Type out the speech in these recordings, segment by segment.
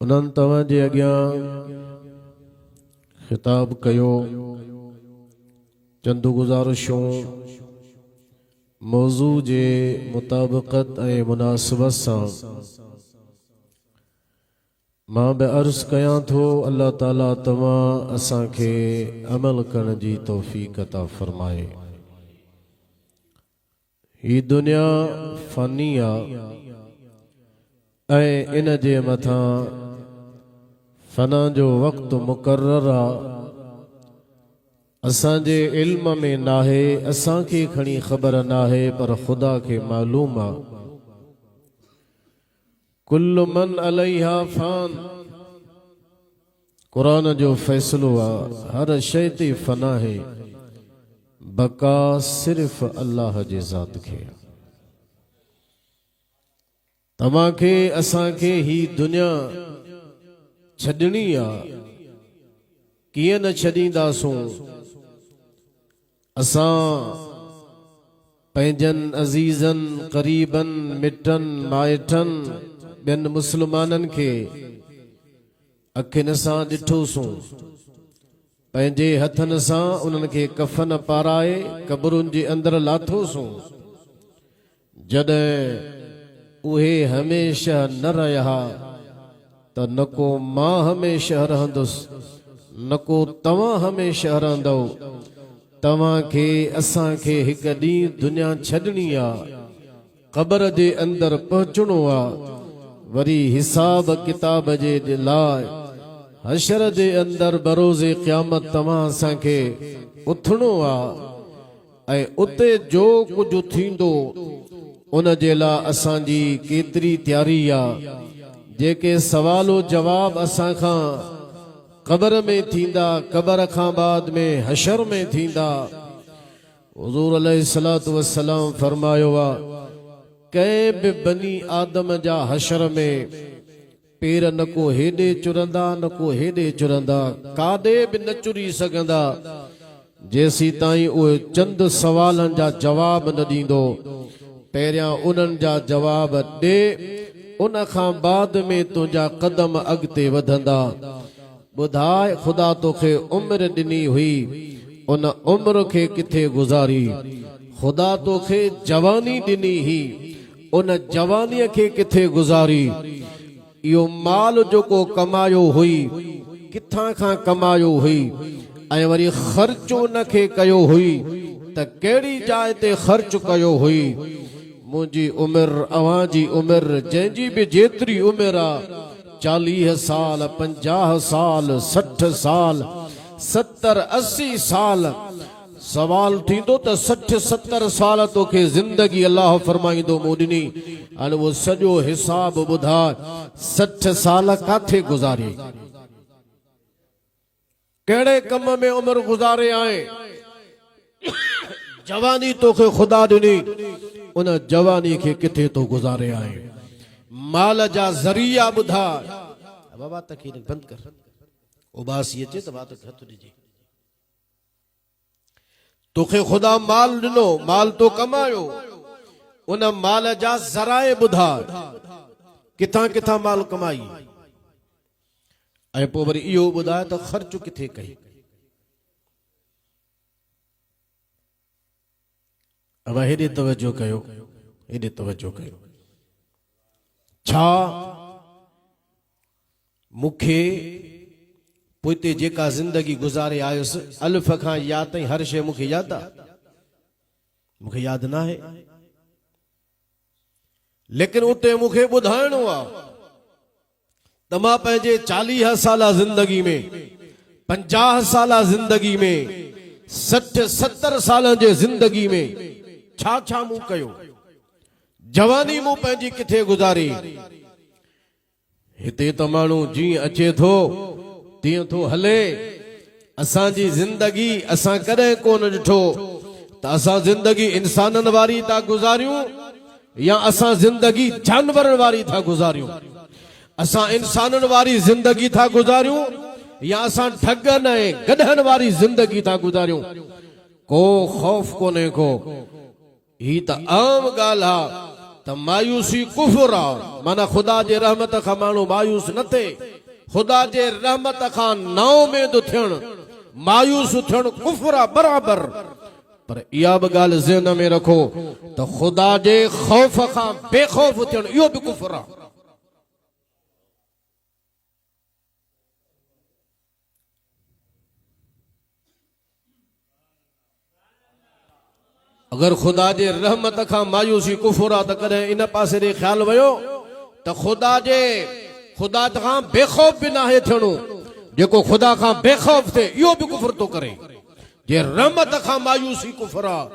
उन्हनि तव्हांजे अॻियां ख़िताब कयो। चंद गुज़ारिशूं मौज़ू जे मुताबिक़त ऐं मुनासिबत सां मां बि अर्ज़ कयां थो। अल्लाह ताला तव्हां असांखे अमल करण जी तौफ़ीक़ अता फ़रमाए। ही दुनिया फ़ानी आहे ऐं इन जे मथां फना जो वक़्तु मुक़र्रर आहे। असांजे इल्म में नाहे, असांखे खणी ख़बर नाहे, पर ख़ुदा खे मालूम आहे। कुल्लु मन अलैहा फ़ान, क़ुरान जो फ़ैसिलो आहे। हर शइ ते फ़ना है, बका सिर्फ़ अल्लाह जे ज़ात खे। तव्हांखे असांखे ही दुनिया छॾणी आहे, कीअं न छॾींदासूं। असां पंहिंजनि अज़ीज़नि, क़रीबनि, मिटनि, माइटनि, ॿियनि मुस्लमाननि खे अखियुनि सां ॾिठोसूं, पंहिंजे हथनि सां उन्हनि खे कफन पाराए क़बरुनि जे अंदरि लाथोसूं। जॾहिं उहे हमेशह न रहिया त न को मां हमेशह रहंदुसि न को तव्हां हमेशह रहंदव। तव्हांखे असांखे हिकु ॾींहुं दुनिया छॾणी आहे, क़बर जे अंदरि पहुचणो आहे, वरी हिसाब किताब जे लाइ हशर जे अंदरि बरोज़े क़यामत तव्हां असांखे उथणो आहे। ऐं उते जो कुझु थींदो उन जे लाइ असांजी केतिरी तयारी आहे। जेके सवालो जवाब असां खां क़बर में थींदा, क़बर खां बाद में हशर में थींदा। हुज़ूर अलैहिस्सलातु वस्सलाम फरमायो आहे, कंहिं बि बनी आदम जा हशर में पेर न को हेॾे चुरंदा न को हेॾे चुरंदा, काॾे बि न चुरी सघंदा जेसीं ताईं उहे चंद सवालनि जा जवाब न ॾींदो। पहिरियां उन्हनि जा जवाब ॾे, उन खां बाद में तुंहिंजा कदम अॻिते वधंदा। ॿुधाए, ख़ुदा तोखे उमिरि ॾिनी हुई, उन उमिरि खे किथे गुज़ारी? ख़ुदा तोखे जवानी ॾिनी हुई, उन जवानीअ खे किथे गुज़ारी? इहो माल जेको कमायो हुई किथां खां कमायो हुई, ऐं वरी ख़र्च उन खे कयो हुई त कहिड़ी जाइ ते ख़र्च कयो हुई? मुंहिंजी उमिरि, अव्हां जी उमिरि, जंहिंजी बि जेतिरी उमिरि आहे, 40 साल, 50 साल, 60 साल, 70 80 साल, सवाल थींदो त 60 70 साल तोखे ज़िंदगी अल्लाह फरमाईंदो मूं ॾिनी, हाणे उहो सॼो हिसाब ॿुधाए 60 साल काथे गुज़ारी, कहिड़े कम में उमिरि गुज़ारे आए? जवानी तोखे ख़ुदा ॾिनी, उन जवानी खे किथे तो गुज़ारे आए? माल जा ज़रिया ॿुधाए। बाबा तकीर बंदि कर, उबासी अचे त बात हथ ॾिजे। तोखे ख़ुदा माल ॾिनो, माल तो कमायो, उन माल जा ज़राए ॿुधाए, किथां किथां माल कमाई, ऐं पोइ वरी इहो ॿुधाए त ख़र्च किथे कई। अब हेॾे तवजो कयो, हेॾे तवजो कयो। छा मूंखे पोइते जेका ज़िंदगी गुज़ारे आयुसि, अल्फ खां या ताईं हर शइ मूंखे यादि आहे? मूंखे यादि न आहे। लेकिन उते मूंखे ॿुधाइणो आहे त मां पंहिंजे 40 साल ज़िंदगी में, 50 साल ज़िंदगी में, 60 70 साल जे ज़िंदगी में छा छा मूं कयो? जवानी मूं पंहिंजी किथे गुज़ारी? हिते त माण्हू जीअं अचे थो तीअं थो हले। असांजी ज़िंदगी असां कॾहिं कोन ॾिठो त असां ज़िंदगी इंसाननि वारी था गुज़ारियूं या असां ज़िंदगी जानवरनि वारी था गुज़ारियूं। असां इंसाननि वारी ज़िंदगी था गुज़ारियूं या असां ठगनि ऐं गधनि वारी ज़िंदगी था गुज़ारियूं। को ख़ौफ़ कोन्हे को। ही त आम ॻाल्हि आहे त मायूसी कुफर आहे। माना ख़ुदा जे रहमत खां माण्हू मायूस न थिए। ख़ुदा जे रहमत खां नाउमेद थियणु, मायूस थियणु कुफर आहे बराबर। पर इहा बि ॻाल्हि ज़हन में रखो त ख़ुदा जे ख़ौफ़ खां बेखौफ़ थियणु इहो बि कुफर आहे। अगर खुदा जे रहमत खां मायूसी कुफर आहे त कॾहिं इन पासे ॾे ख्याल वियो त खुदा खां बेखौफ़ बि नाहे थियणो। जेको खुदा खां बेखौफ़ थिए इहो बि कुफर थो करे। जे रहमत खां मायूसी कुफर आहे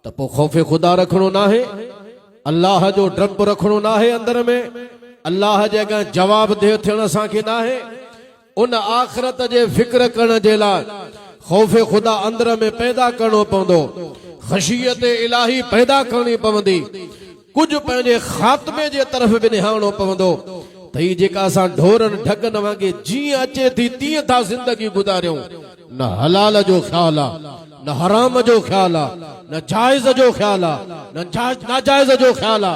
त पोइ ख़ौफ़ खुदा रखणो नाहे, अल्लाह जो डप रखणो नाहे अंदर में, अल्लाह जे अॻियां जवाबदेह थियण असांखे नाहे। उन आख़िरत जे फिक्र करण जे लाइ ख़ौफ़ खुदा अंदर में पैदा करणो पवंदो। ख़शियत इलाही पैदा करणी पवंदी। कुछ पंहिंजे ख़ात्मे जे तरफ़ बि निहारणो पवंदो त ही जेका असां ढोरनि ढगनि वांगे जीअं अचे थी तीअं था ज़िंदगी गुज़ारियूं। न हलाल जो ख़्याल आहे, न हराम जो ख्याल आ, न जायज जो ख्याल आ, न नाजायज जो ख्याल आ,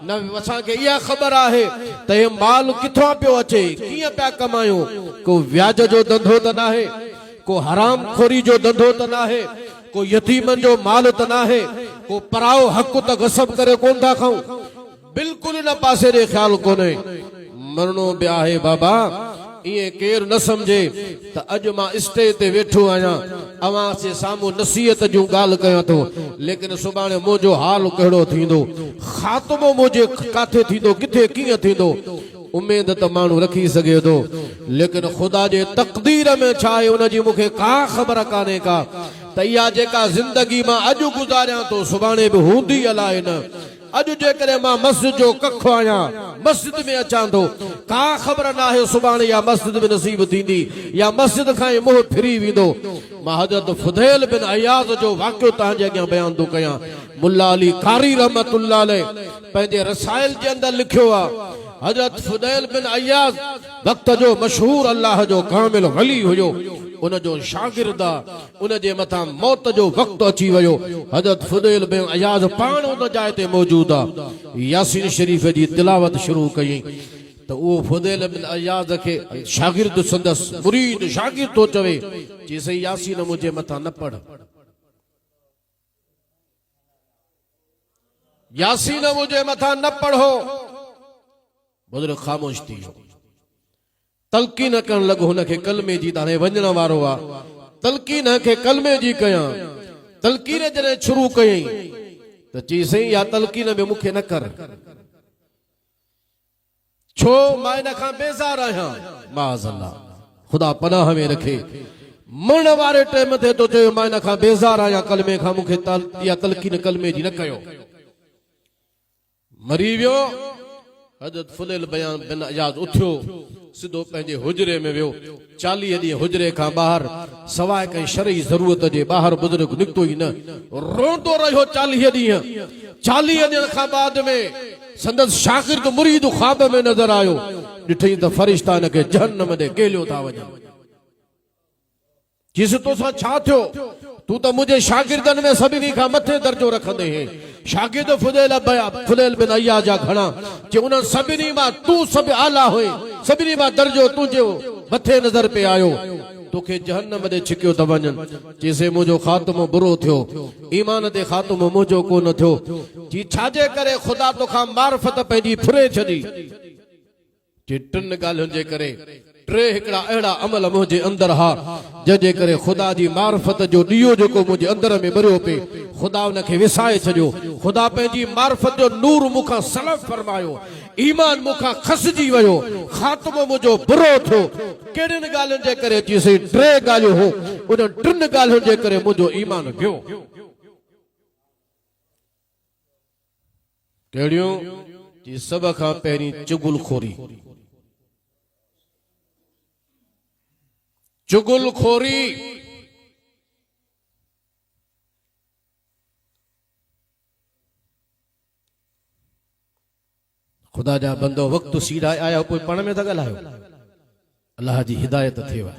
न असांखे इहा ख़बर आहे त हे माल किथां पियो अचे, कीअं पिया कमायूं। को व्याज जो धंधो त नाहे, को हराम खोरी जो धंधो त नाहे, को यतीमन जो माल त नाहे, को पराओ हक़ त गसब करे कोन था खाऊं। बिल्कुल न पासे रे ख्याल कोने। मरणो भी आहे बाबा, इए केर न समझे त अज मां स्टेज ते वेठो आया, अवां से सामू नसीहत जो गाल कया तो, लेकिन सुभाणे मुझो हाल केड़ो थींदो, खात्मो मुझे काथे थींदो, किथे कीअं थींदो, उम्मीद त मानू रखी सके तो, लेकिन खुदा जे तकदीर में छा आहे उन जी मुखे का खबर काने का। त इहा जेका जिंदगी मां अज गुजारियां तो सुभाणे भी हूंदी अलाए न। अज जेकरे मां मस्जिद जो कख आया, मस्जिद में अचां तो, का खबर ना है सुभाणे या मस्जिद में नसीब थींदी या मस्जिद खां ई मुंह फिरी वेंदो। मां हज़रत फुदैल बिन अयाज़ जो वाक़ियो तव्हांजे अॻियां बयान थो कयां। मुल्ला अली कारी रहमतुल्लाह अलैह पंहिंजे रसाइल जे अंदर लिखियो आहे, हज़रत फुदैल बिन अयाज़ वक्त जो मशहूर अल्लाह जो कामिल वली हुयो, उन जो शागिर्द आ, उन जे मथां मौत जो वक्त अची वियो। हज़रत फुदैल बिन अयाज़ पाण उन जाइ ते मौजूद आ, यासीन शरीफ जी तिलावत शुरू कई त उहो फुदैल बिन अयाज़ के शागिर्द संदस मुरीद शागिर्द तो चवे चईसि यासीन मुझे मथां न पढ़, यासीन मुझे मथां न पढ़ो। बुजुर्ग ख़ामोश थी वियो, तलकीन करण लॻो हुनखे कलमे जी, हाणे वञण वारो आ, तलकीन खे कलमे जी कयां। तलकीन जॾहिं शुरू कयई त चईसि या तलकीन में मूंखे न कर, छो मां इन खां बेज़ार आहियां। माज़अल्लाह, ख़ुदा पनाह में रखे। मरण वारे टाइम ते तो चयो मां इन खां बेज़ार आहियां, कलमे खां मूंखे या तलकीन कलमे जी न कयो। मरी वियो। हज़रत फुदैल बिन अयाज़ उथियो, सिधो पंहिंजे हुजरे में वियो। 40 ॾींहं हुजरे खां ॿाहिरि सवाइ कंहिं शरई ज़रूरत जे ॿाहिरि बुज़ुर्ग निकितो ई न, रोंदो रहियो 40 ॾींहं। 40 ॾींहं खां बाद में संदसि शागिर्द मुरीद ख्वाब में नज़र आयो, ॾिठई त फ़रिश्ता हिनखे जहन्नम ॾे केलियो था वञनि। चईसि तोसां छा थियो, तू तो मुझे शागिर्दन में सभिनी खां मथे दर्जो रखंदे हैं। शागिर्द फुदैल बिन अयाज़ जा घणा, जे उन सभिनी मां तू सब आला हुए, सभिनी मां दर्जो तुझे मथे नज़र पे आयो, तोखे जहन्नम दे छिकियो त वञनि। चईसि मुंहिंजो ख़ात्मो बुरो थियो, ईमान ते ख़ात्मो मुंहिंजो कोन थियो। जी छाजे करे ख़ुदा तोखां मार्फत पंहिंजी फुरे छॾी। जे 3 ॻाल्हियुनि जे करे, 3 हिकिड़ा अहिड़ा अमल मुंहिंजे अंदर हा जंहिंजे करे ख़ुदा जी मार्फत जो ॾीओ जेको मुंहिंजे अंदर में ॿरियो पे, ख़ुदा उनखे विसाए छॾियो। ख़ुदा पंहिंजी मार्फत जो नूर मूंखां सलब फरमायो, ईमान मूंखां खसिजी वियो, ख़ात्मो मुंहिंजो बुरो थियो। कहिड़ियुनि ॻाल्हियुनि जे करे? चईसि 3 ॻाल्हियूं हो, उन 3 ॻाल्हियुनि जे करे मुंहिंजो ईमान वियो। कहिड़ियूं? जी सभ खां पहिरीं चुगलखोरी। चुगलखोरी खुदा जा बंदो वक्त सीधा आया कोई पाण में था ॻाल्हायो, अल्लाह जी हिदायत थिए।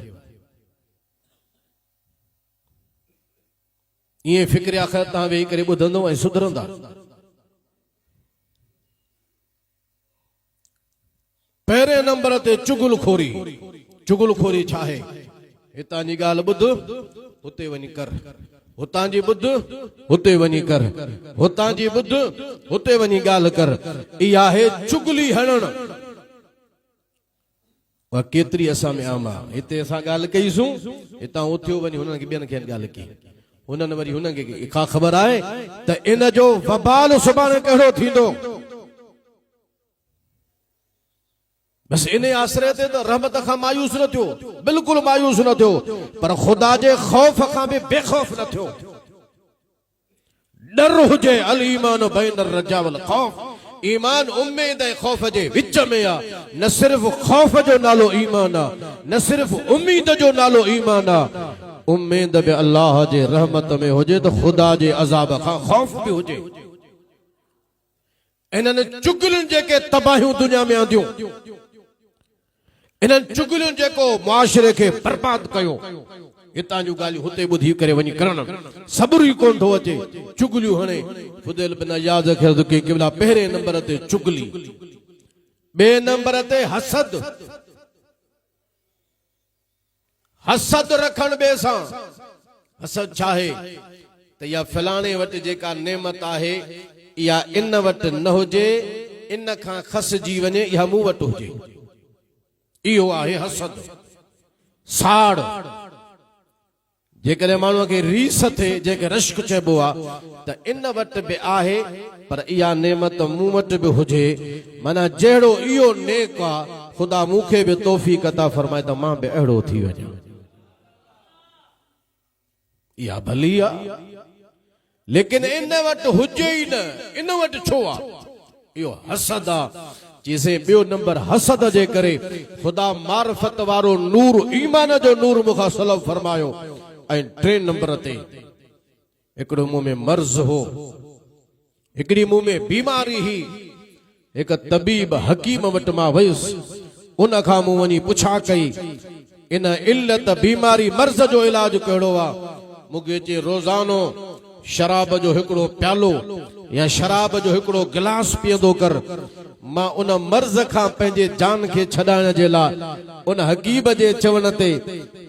इएं फिक्र आख़िर तव्हां वेही करे ॿुधंदो ऐं सुधरंदा। पहिरें नंबर ते चुगलखोरी। चुगलखोरी छा आहे? हितां जी ॻाल्हि ॿुध, हुते वञी कर, हुतां जी ॿुध, हुते वञी कर, हुतां जी ॿुध, हुते वञी ॻाल्हि कर। इहा आहे चुगली हणण। केतिरी असां में आम आहे। हिते असां ॻाल्हि कईसूं, हितां उथियो वञी हुननि खे ॿियनि खे ॻाल्हि कई, हुननि वरी हुननि खे का ख़बर आहे त इन जो वबाल सुभाणे कहिड़ो थींदो। बस इन आसरे ते तो रहमत खां मायूस न थियो, बिल्कुलु मायूस न थियो, पर खुदा जे खौफ खां भी बेखौफ न थियो। डर हुजे, अल ईमान बैन रजा वल खौफ। ईमान उम्मीद ऐं खौफ जे विच में आ। न सिर्फ खौफ जो नालो ईमान आ, न सिर्फ उम्मीद जो नालो ईमान आ। उम्मीद बि अल्लाह जे रहमत में हुजे तो खुदा जे अज़ाब खां खौफ भी हुजे। इन्हनि चुगलियुनि जेके तबाहियूं दुनिया में आंदियूं, इन्हनि चुगलियुनि जेको मुआशरे खे बर्बाद कयो, हितां जूं ॻाल्हियूं हुते ॿुधी करे वञी करण सब्र ई कोन थो अचे चुगलियूं हणे फुदैल बिन याद खे के क़िबला पहिरें नंबर ते चुगली ॿिए नंबर ते हसद हसद रखण ॿिए सां हसद छा आहे त या फलाणे वटि जेका नेमत आहे या इन वटि न हुजे इन खां खसजी वञे या मूं वटि हुजे इहो आहे हसद साड़ जेकॾहिं माण्हूअ खे रीस थिए जंहिंखे रश्क चइबो आहे त इन वटि बि आहे पर इहा नेमत मूं वटि बि हुजे माना जहिड़ो इहो नेक आहे ख़ुदा मूंखे बि तौफ़ीक़ अता फरमाए त मां बि अहिड़ो थी वञा इहा भली आहे लेकिन इन वटि हुजे ई न इन वटि छो आहे इहो हसद आहे चइसे ॿियो नंबर हसद जे करे ख़ुदा मार्फत वारो नूर ईमान जो नूर मूंखां सलब फरमायो ऐं टे नंबर ते हिकिड़ो मूं में मर्ज़ हो हिकिड़ी मूं में बीमारी ही हिकु तबीब हकीम वटि मां वयुसि उन खां मूं वञी पुछा कई इन इल्लत बीमारी मर्ज़ जो इलाज कहिड़ो आहे मूंखे चए रोज़ानो शराब जो हिकिड़ो प्यालो या शराब जो हिकिड़ो गिलास पीअंदो कर मां उन मर्ज़ खां पंहिंजे जान खे छॾाइण जे लाइ उन हकीब जे चवण ते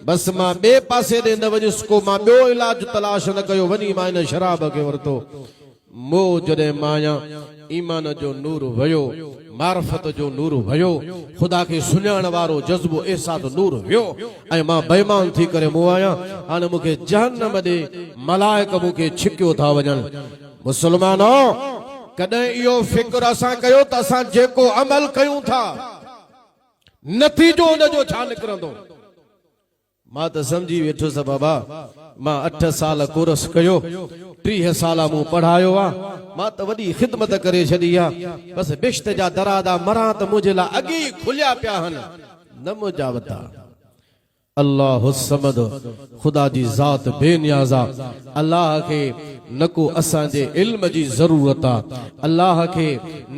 बस मां ॿिए पासे ॾे न वञुसि को मां ॿियो इलाज तलाश न कयो वञी मां इन शराब खे वरितो मो जॾहिं मां ईमान जो नूर वयो मार्फत जो नूर वयो ख़ुदा खे सुञाण वारो जज़्बो एहसास नूर वियो ऐं मां बेईमान थी करे मूं आहियां हाणे मूंखे जहन्नम ॾे मलाइक मूंखे छिकियो था वञनि मुस्लमानो कॾहिं इहो फिक्र असां कयो त असां जेको अमल कयूं था नतीजो उनजो छा निकिरंदो मां त सम्झी वेठुसि बाबा मां 8 साल कोर्स कयो 30 साल मूं पढ़ायो आहे मां त वॾी ख़िदमत करे छॾी आहे बसि बिश्त जा दरादा मरां त मुंहिंजे लाइ अॻे ई खुलिया पिया आहिनि न मुंहिंजा वता अल्लाह समद ख़ुदा जी ज़ात बेनियाज़ आहे अल्लाह खे न को असांजे इल्म जी ज़रूरत आहे अल्लाह खे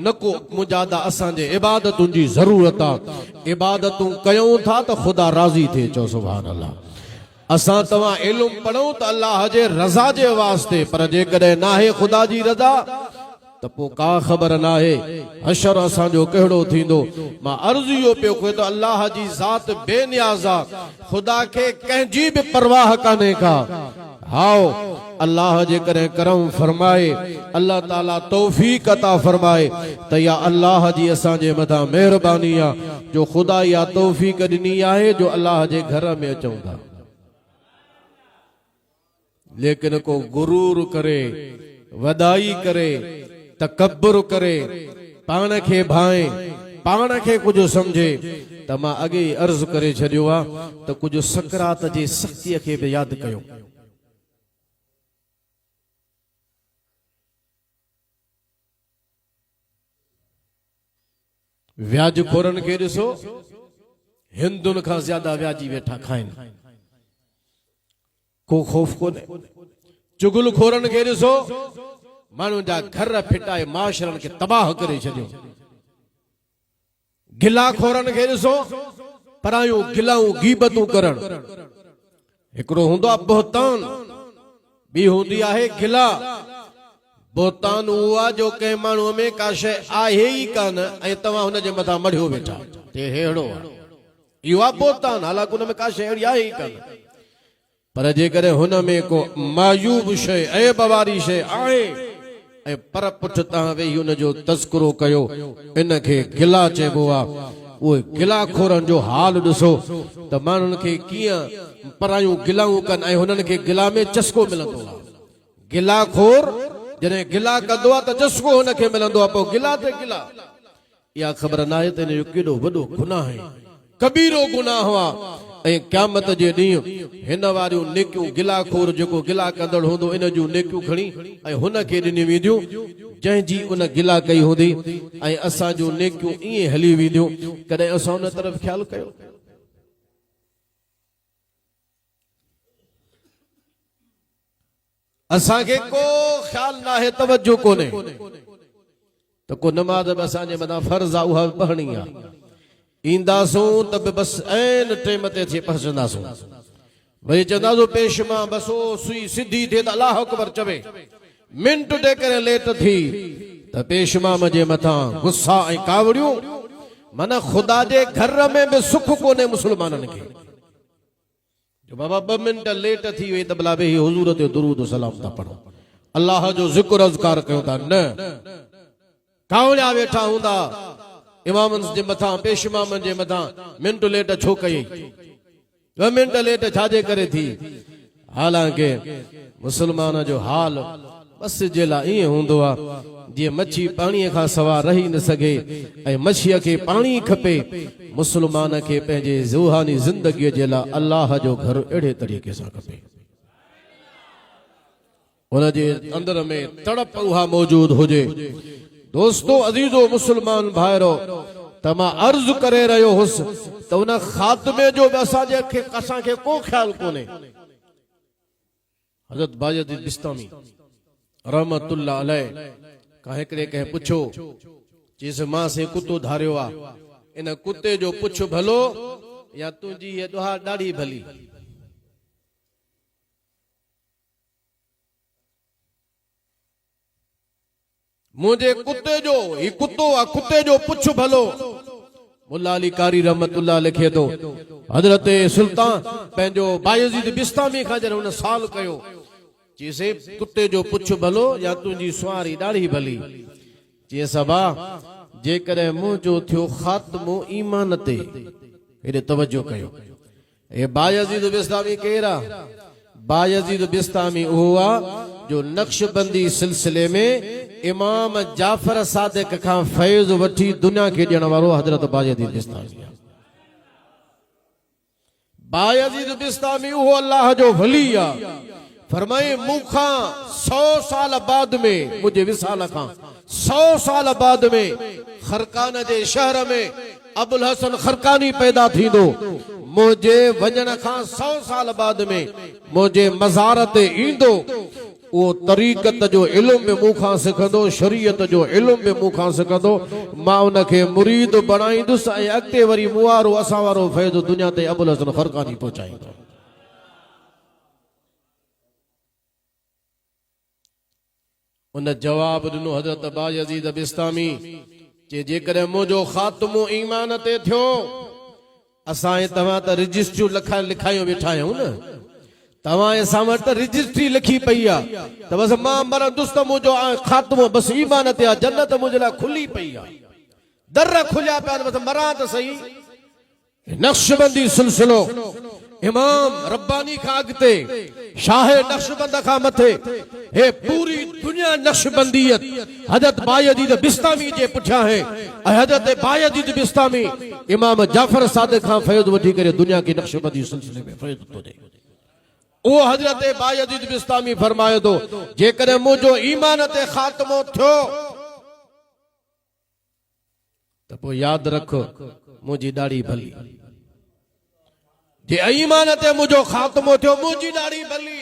न को मुजादा असांजे इबादतुनि जी ज़रूरत आहे इबादतूं कयूं था त ख़ुदा राज़ी थिए चओ सुभान अल्लाह असां तव्हां इल्म पढ़ूं त अल्लाह जे रज़ा जे वास्ते पर जेकॾहिं नाहे ख़ुदा जी रज़ा त पोइ का ख़बर नाहे हशर असांजो कहिड़ो थींदो मां अर्ज़ु इहो पियो कयो त अल्लाह जी ज़ात बेनियाज़ आहे ख़ुदा खे कंहिंजी बि परवाह कान्हे का हाओ अल्लाह जे करे करम फरमाए अल्लाह ताला तौफीक अता फरमाए त या अल्लाह जी असांजे मथां महिरबानी आहे जो ख़ुदा या तौफीक ॾिनी आहे जो अल्लाह जे घर में अचूं था लेकिन को गुरूर करे वदाई करे तकब्बुर करे पाण खे भाए पाण खे कुझु समझे त मां अॻे ई अर्ज़ करे छॾियो आहे त कुझु सकरात जी सख़्तीअ खे बि यादि कयो व्याज खोरन खे ॾिसो हिंदुनि खां ज़्यादा व्याजी वेठा खाइनि को ख़ौफ़ कोन्हे चुगल खोरन खे ॾिसो माण्हुनि जा घर फिटाए माशरनि खे तबाह करे छॾियो गिला खोरन खे ॾिसो परायूं गिलाऊं गीबतूं करण हिकिड़ो हूंदो आहे बोहतान ॿी हूंदी आहे गिला बोहतान उहो आहे जो कंहिं माण्हूअ में का शइ आहे ई कान ऐं तव्हां हुनजे मथां मढ़ियो वेठा ते हेड़ो इहो आहे बोहतान हालांकि हुन में का शइ अहिड़ी आहे ई कान पर जेकॾहिं हुन में को मायूब शइ ऐब वारी शइ आहे ऐं पर पुठ तव्हां वेही हुनजो तज़किरो कयो इनखे गिला चइबो आहे उहे गिला खोरनि जो हाल ॾिसो त माण्हुनि खे कीअं परायूं गिलाऊं कनि ऐं हुननि खे गिला में चस्को मिलंदो आहे गिला खोर जॾहिं गिला कंदो आहे त चस्को हुनखे मिलंदो आहे पोइ गिला ते गिला इहा ख़बर न आहे त हिनजो केॾो वॾो गुनाह आहे कबीरो गुनाह आहे ऐं क़यामत जे ॾींहुं हिन वारियूं नेकियूं गिला खोर जेको गिला कंदड़ हूंदो इन जूं नेकियूं खणी ऐं हुनखे ॾिनियूं वेंदियूं जंहिंजी उन गिला कई हूंदी ऐं असां जूं नेकियूं ईअं हली वेंदियूं कॾहिं असां हुन तरफ़ ख़्यालु कयो असांखे को ख़्यालु न आहे तवजो कोन्हे त को नमाज़ बि असांजे मथां फर्ज़ आहे उहा पढ़णी आहे ईंदासूं त बसि ऐन टाइम ते अची पहुचंदासूं वही चंदा तो पेशमा बसो सुई सिद्धी थे अल्लाह अकबर चवे मिंट दे करे लेट थी त पेशमा मजे मथा गुस्सा ऐं कावड़ियूं माना खुदा जे घर में भी सुख कोने मुसलमानन के जो बाबा 2 मिनट लेट थी वे त भला बे हुजूर ते दुरूद सलाम ता पढ़ो अल्लाह जो जिक्र अज़कार कयो ता न कावड़िया वेठा हुंदा इमामन जे मथा पेशमामन जे मथा मिंट लेट छो कई 2 मिनट लेट छाजे करे थी हालांकि मुसलमान जो हाल बस जे ला ईअं हूंदो आहे जीअं मच्छी पाणीअ खां सवा रही न सघे ऐं मच्छीअ खे पाणी खपे मुसलमान खे पंहिंजे रूहानी ज़िंदगीअ जे लाइ अल्लाह जो घर अहिड़े तरीक़े सां खपे हुनजे अंदर में तड़प उहा मौजूद हुजे दोस्तो अज़ीज़ो मुसलमान भाइरो त मां अर्ज़ करे रहियो हुउसि त उन ख़ात्मे जो बि असांखे को ख़्याल कोन्हे हज़रत बायज़ीद बिस्तामी रहमतुल्लाह अलैह का हिकिड़े कंहिं पुछो चईसि मां से कुतो धारियो आहे इन कुते जो पुछ भलो या तुंहिंजी हीअ दुहा ॾाढी भली मुंहिंजे कुते जो ही कुतो आहे कुते जो पुछ भलो मुल्ला अली कारी रहमतुल्लाह लिखे थो हज़रत सुल्तान पंहिंजो बायज़ीद बिस्तामी खां जॾहिं हुन साल कयो चीसे कुत्ते जो पुछ भलो या तुंहिंजी सुवारी ॾाढी भली चई सबा जेकॾहिं मुंहिंजो थियो ख़ात्मो ईमान ते हेॾे तवजो कयो हे बायज़ीद बिस्तामी केरु आहे बायज़ीद बिस्तामी उहो आहे जो नक्शबंदी सिलसिले में इमाम जाफर सादिक खां फैज़ वठी दुनिया खे ॾियण वारो हज़रत बायज़ीद बिस्तामी आहे बायज़ीद बिस्तामी उहो अल्लाह जो वली आहे फरमाए मूंखा 100 साल बाद में मुझे विसाल खां 100 साल बाद में खरकान जे शहर में अबुल हसन खरकानी पैदा थींदो मुझे वजन खां 100 साल बाद में मुझे मज़ार ते ईंदो वो तरीक़त जो इल्म में मूंखा सिखंदो शरीयत जो इल्म में मूंखा सिखंदो मां उनखे मुरीद बणाईंदुसि ऐं अॻिते वरी मुआरो असां वारो फैज़ दुनिया ते अबुल हसन खरकानी पहुचाईंदो उन जवाब ॾिनो हज़रत बायज़ीद बिस्तामी जे जेकॾहिं मुंहिंजो ख़ात्मो ईमान ते थियो असां तव्हां त रजिस्ट्रियूं लिखायूं वेठा आहियूं न तव्हां सां वटि रजिस्ट्री लिखी पई आहे त बसि मां मरंदुसि त मुंहिंजो ख़ात्मो बसि ईमान ते आहे जन्नत मुंहिंजे लाइ खुली पई आहे दर खुलिया पिया बसि मरां त सही नक्शबंदी सिलसिलो इमाम रब्बानी खां अॻिते शाहे नक्शबंद खां मथे हे पूरी दुनिया नक्शबंदियत हज़रत बायज़ीद बिस्तामी जे पुठियां है ऐं हज़रत बायज़ीद बिस्तामी इमाम जाफर सादिक खां फैज़ वठी करे दुनिया की नक्शबंदी सिलसिले में फैज़ थो ॾे वो हज़रत बायज़ीद बिस्तामी फरमाए थो जेकॾहिं मुंहिंजो ईमान ते ख़ात्मो थियो त पोइ यादि रख मुंहिंजी ॾाढी भली जे ईमान ते मुंहिंजो ख़ात्मो थियो मुंहिंजी ॾाढी भली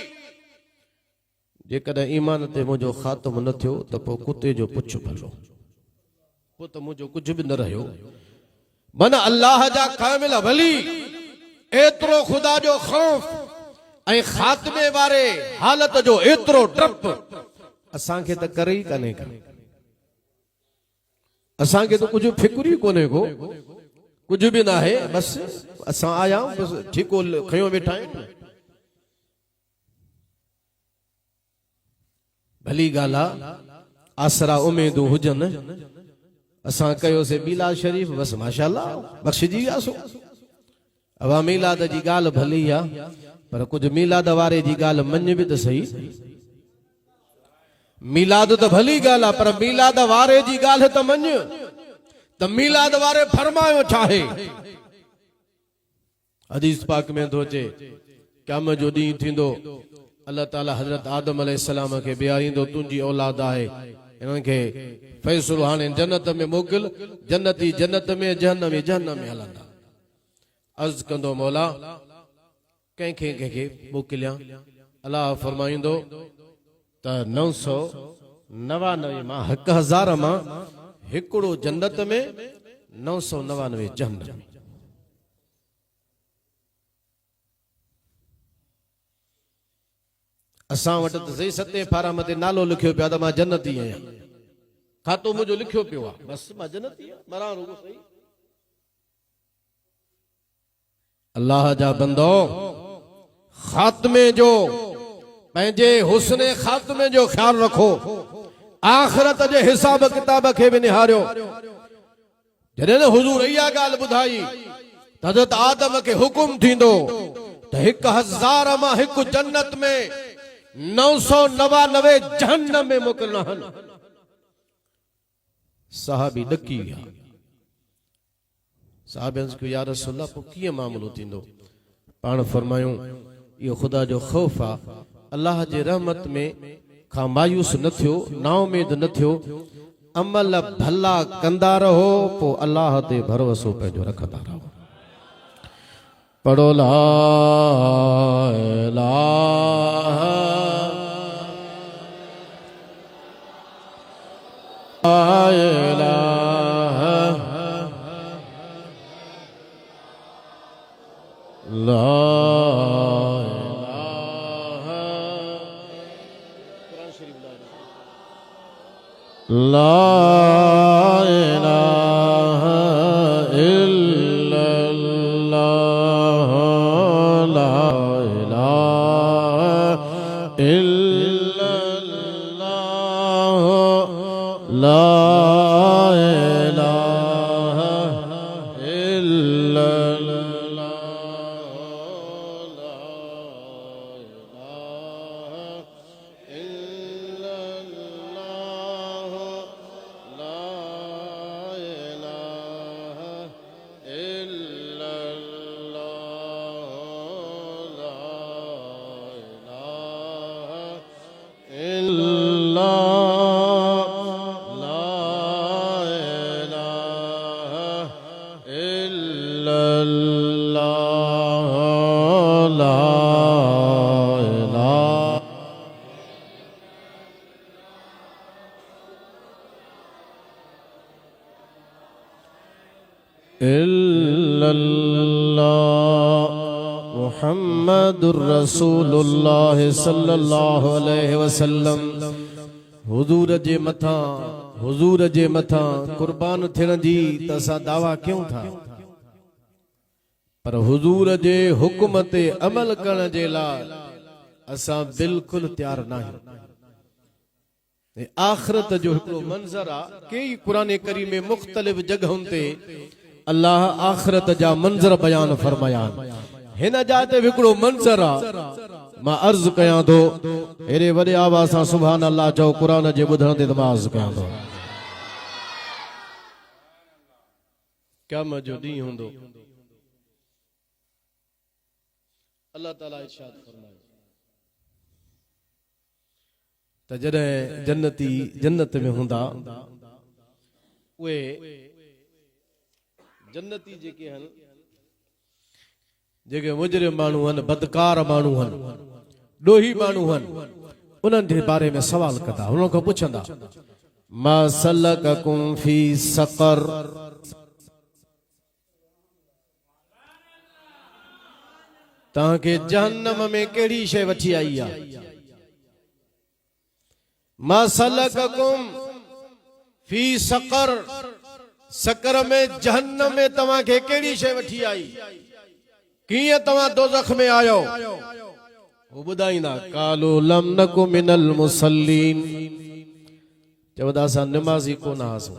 जेकॾहिं ईमान ते मुंहिंजो ख़ात्मो न थियो त पोइ कुते जो पुछ भलो पोइ त मुंहिंजो कुझु बि न रहियो मन अल्लाह जा कामिल वली एतिरो ख़ुदा जो ख़ौफ़ ऐं ख़ात्मे वारे हालत जो एतिरो डप असांखे त करे ई कान्हे का असांखे त कुझु फिक्र ई कोन्हे को कुछ भी ना है बस असां आया बस ठीको खयो वेठा आहियूं भली ॻाल्हि आहे आसरा उमेदूं हुजनि असां कयोसीं मीलाद शरीफ़ बस माशाअल्लाह बख़्शिजी वियासीं अवा मीलाद जी ॻाल्हि भली आहे पर कुछ मीलाद वारे जी ॻाल्हि मञ बि त सही मीलाद त भली ॻाल्हि आहे पर मीलाद वारे जी ॻाल्हि त मञ त मीलाद वारे फरमायो छाहे हदीस पाक में थो अचे क़यामत जो ॾींहुं थींदो अल्लाह ताला हज़रत आदम अलैहिस्सलाम खे बीहारींदो तुंहिंजी औलाद आहे इन्हनि खे फ़ैसिलो हाणे जन्नत में मोकिल जन्नती जन्नत में जहन्नमी जहन्नम में हलंदा अर्ज़ कंदो मौला कंहिंखे कंहिंखे मोकिलियां अल्लाह फरमाईंदो त 999 मां 1000 मां हिकिड़ो जन्नत में 999 जहन्नम में असां वटि त सही 7 फारम ते नालो लिखियो पिया त मां जन्नती आहियां, खातो मुंहिंजो लिखियो पियो आहे, बस मां जन्नती आहियां, मरां रुगो सही। अल्लाह जा बंदो, खात्मे जो पंहिंजे हुस्न खात्मे जो ख्याल रखो, आखिरत जे हिसाब किताब खे बि निहारियो। जॾहिं न हुजूर इहा ॻाल्हि ॿुधाई त हज़रत आदम खे हुकुम थींदो त 1000 मां हिकु जन्नत में 999 जहन्नम में मोकिलणा आहिनि। साहबी ॾकी विया, साहबनि खे या रसूल अल्लाह पोइ कीअं मामलो थींदो? पाण फरमायूं इहो ख़ुदा जो ख़ौफ़ आहे, अल्लाह जे रहमत में खां मायूस न थियो, नाउमेद न थियो, अमल भला कंदा रहो, पोइ अल्लाह ते भरोसो पंहिंजो रखंदा रहो। पढ़ो ला इलाहा ला ला इलाहा इल्लल्लाह, ला इलाहा इल्लल्लाह, ला इलाहा मुहम्मदुर रसूलुल्लाह सल्लल्लाहु अलैहि वसल्लम। हुजूर जे मथां कुर्बान थियण जी त असां दावा कयूं था, पर हुजूर जे हुक्म ते अमल करण जे लाइ असां बिल्कुलु तैयार न आहियूं। आखिरत जो हिकिड़ो मंज़र आहे, कई क़ुरान करीम में मुख़्तलिफ़ जगहुनि ते अल्लाह आखिरत जा मंज़र बयान फरमाया। हिन जाइ ते हिकिड़ो मंज़र आहे, मां अर्ज़ कयां थो, हेॾे वॾे आवाज़ सां सुभान अल्लाह चओ, क़ुरान जे ॿुधण ते नमाज़ कयां थो। क़यामत जो ॾींहुं हूंदो, अल्लाह ताला इरशाद फरमाए त जॾहिं जन्नती जन्नत में हूंदा, उहे जन्नती जेके आहिनि, जेके मुजरिम माण्हू आहिनि, बदकार माण्हू आहिनि, ॾोही माण्हू आहिनि, उन्हनि जे बारे में सवाल कंदा, उन्हनि खां पुछंदा, मा सलककुम फी सक़र, तव्हांखे जहन्नम में कहिड़ी शइ वठी आई आहे? मा सलककुम फी सक़र, सक़र में जहन्नम में तव्हांखे कहिड़ी शइ वठी आई? कीअं तव्हां दोज़ख में आयो? वो ॿुधाईंदा, कालू लम नकु मिनल मुसल्लीन, चवंदा असां नमाज़ी कोन हुआसीं,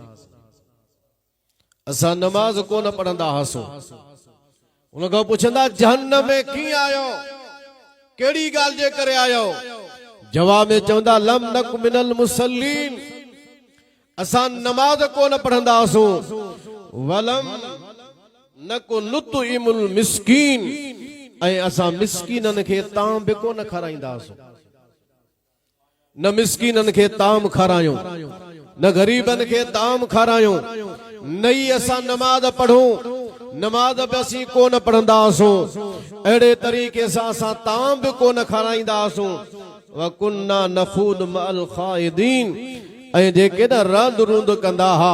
असां नमाज़ कोन पढ़ंदा हुआसीं। उन खां पुछंदा, जहन्नम में कीअं आयो, कहिड़ी ॻाल्हि जे करे आयो? जवाब में चवंदा, लम नकु मिनल मुसल्लीन, असां नमाज़ कोन पढ़ंदा हुआसीं, वलम नको नुतइमुल मिस्कीन, ऐं असां मिस्कीननि खे ताम बि कोन खाराईंदा हुआसीं। न मिस्कीननि खे ताम खारायूं, न ग़रीबनि खे ताम खारायूं, न ई असां नमाज़ पढ़ूं, नमाज़ बि असीं कोन पढ़ंदा हुआसीं, अहिड़े तरीक़े सां असां ताम बि कोन खाराईंदा हुआसीं। वकुन्ना नखूद मअल खाइदीन, ऐं जेके न रांद रूंद कंदा हा,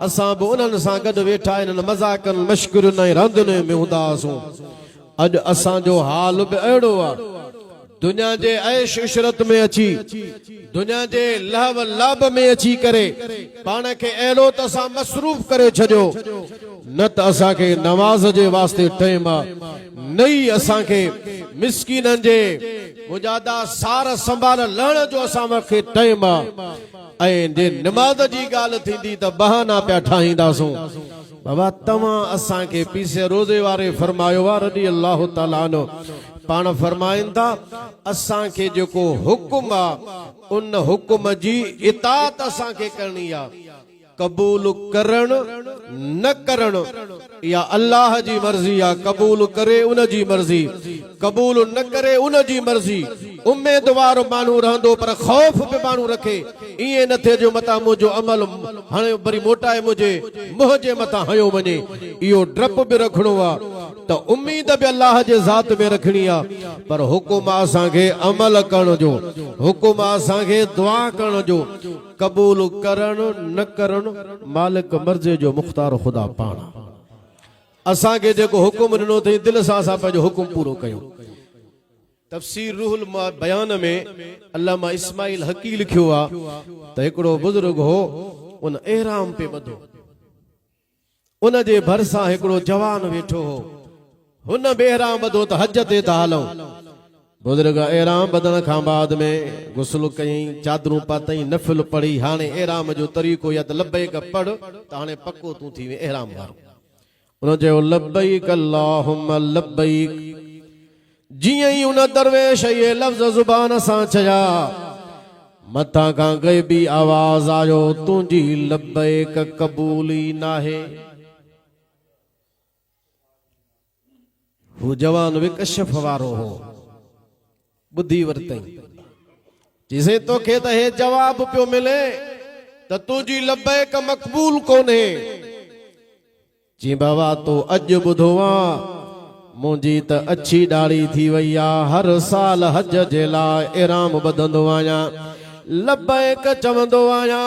असां बि उन्हनि सां गॾु वेठा इन्हनि मज़ाकनि मश्करियुनि ऐं रांदियुनि में हूंदा हुआसीं। अॼु असांजो हाल बि अहिड़ो आहे, दुनिया जे ऐश इशरत में अची दुनिया जे लहव लाभ में अची करे पाण खे अहिड़ो त असां मसरूफ़ करे छॾियो न त असांखे नमाज जे वास्ते टाइम आहे न ई असांखे मिस्कीननि जे मुजादा सार संभाल लहण जो असांखे टाइम आहे ऐं जे नमाज जी ॻाल्हि थींदी त बहाना पिया ठाहींदासूं बाबा तव्हां असांखे पीसे रोज़े वारे फरमायो आहे रज़ी अल्लाह ताला अन्हु पाण फरमाइनि था असांखे जेको हुकुम आहे उन हुकुम जी इताअत असांखे करणी आहे कबूल करण न करण या अल्लाह जी मर्जी आहे कबूल करे उन जी मर्जी कबूल न करे उन जी मर्जी उम्मीदवार माण्हू रहंदो पर ख़ौफ़ बि माण्हू रखे ईअं न थिए जो मथां मुंहिंजो अमल हाणे वरी मोटाए मुंहिंजे जे मथां हयो वञे इहो डप बि रखणो आहे त उम्मीद बि अल्लाह जे ज़ात में रखणी आहे पर हुकुम असांखे अमल करण जो हुकुम असांखे दुआ करण जो कबूल करण न करण मालिक मर्ज़े जो मुख्तार ख़ुदा पाण असांखे जेको हुकुम ॾिनो अथई दिलि सां असां पंहिंजो हुकुम पूरो कयूं तफ़सीर रूहुल बयान में अल्लामा इस्माइल हकी लिखियो आहे त हिकिड़ो बुज़ुर्ग हो उन एहराम पे ॿधो उन जे भरिसां हिकिड़ो जवान वेठो हो हुन बि एहराम ॿधो त हज ते था हलूं बुज़ुर्ग एहराम ॿधण खां बाद में गुस्ल कयईं चादरूं पातई नफ़िल पढ़ी हाणे एहराम जो तरीक़ो या त लब्बैक पढ़ त हाणे पको तूं थी वे एहराम वारो उन चयो लब्बैक अल्लाहुम्मा लब्बैक जीअं ई उन दरवेश इहे लफ़्ज़ ज़ुबान सां चया मथां खां ग़ैबी आवाज़ आयो तुंहिंजी लब्बैक क़बूली नाहे हू जवान बि कशफ वारो हो बुद्धि वरतई जिसे तोखे त हे जवाब पियो मिले त तुंहिंजी लब्बैक मक़बूल कोन्हे जी बाबा तो अॼु ॿुधो आहे मुंहिंजी त अछी ॾाढ़ी थी वई आहे हर साल हज जे लाइ एहराम ॿधंदो आहियां लब्बैक चवंदो आहियां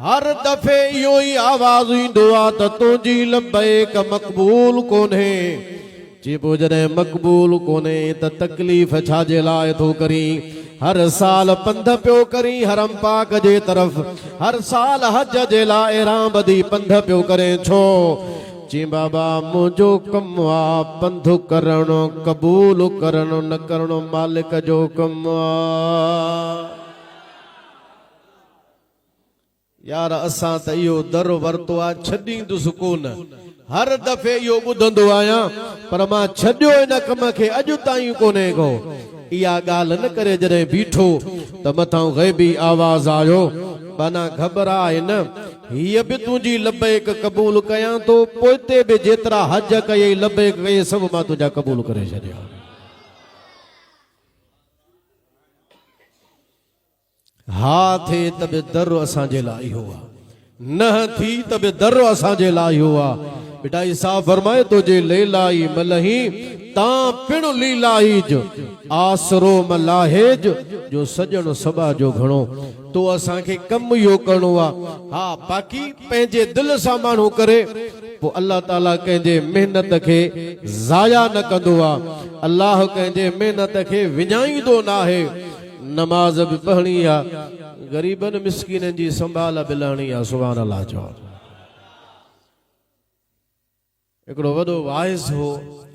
हर दफ़े इहो ई आवाज़ ईंदो आहे त तुंहिंजी लब्बैक मक़बूल कोन्हे जी पोइ जॾहिं मक़बूल कोन्हे त तकलीफ़ छाजे लाइ थो करी हर साल पंध पियो करी हरम पाक जे तरफ़ हर साल हज जे लाइ एहराम ॿधी पंध पियो करे छो जी बाबा मुंहिंजो कमु आहे पंध करणो क़बूल करणो न करणो मालिक जो कमु आहे यार असां त इहो दर वरितो आहे छॾींदुसि कोन हर दफ़े इहो ॿुधंदो आहियां पर मां छॾियो इन कम खे अॼु ताईं कोन्हे को इहा ॻाल्हि न करे जॾहिं बीठो त मथां ग़ैबी आवाज़ आयो माना घबराए न हीअ बि तुंहिंजी लब्बैक क़बूल कयां थो पोइते बि जेतिरा हज कई लब्बैक कई सभु मां तुंहिंजा क़बूल करे छॾिया हा थिए त बि दर असांजे लाइ इहो आहे न थी त बि दर असांजे लाइ इहो आहे बिटाई साहब फरमाए तो जे लेलाई मलही ता पिण लीलाईज आसरो मलाहेज जो सजण सबा जो घणो तो असांखे कम इहो करणो आहे हा बाक़ी पंहिंजे दिलि सां माण्हू करे पोइ अल्लाह ताला कंहिंजे महिनत खे ज़ाया न कंदो आहे अल्लाह कंहिंजे महिनत खे विञाईंदो न आहे नमाज बि पढ़णी आहे ग़रीबनि मिस्कीननि जी संभाल बि लहणी आहे सुभान अल्लाह चओ हिकिड़ो वॾो वाइज़ हो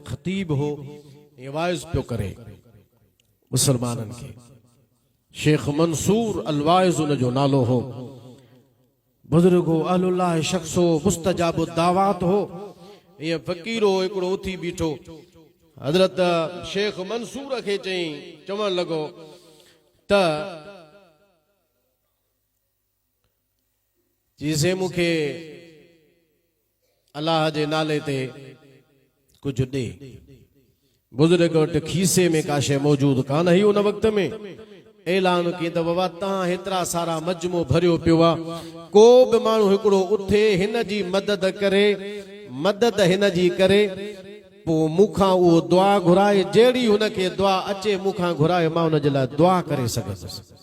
ख़तीब हो ये वाइज़ पियो करे मुसलमाननि खे शेख मंसूर अलवाइज़ उन जो नालो हो बुज़ुर्ग हो अहलुल्लाह शख्स हो मुस्तजाब दावात हो ये फ़कीर हो हिकिड़ो उथी बीठो हज़रत शेख मंसूर खे चवण लॻो त जिसे मूंखे अल्लाह जे नाले ते कुछ दे बुजुर्ग वटि खीसे में का शइ मौजूद कान हुई उन वक़्त में ऐलान कई त बाबा तव्हां हेतिरा सारा मजमो भरियो पियो आहे को बि माण्हू हिकिड़ो उथे हिन जी मदद करे मदद हिन जी करे पोइ मूंखां उहो दुआ घुराए जहिड़ी हुनखे दुआ अचे मूंखां घुराए मां हुन जे लाइ दुआ करे सघंदुसि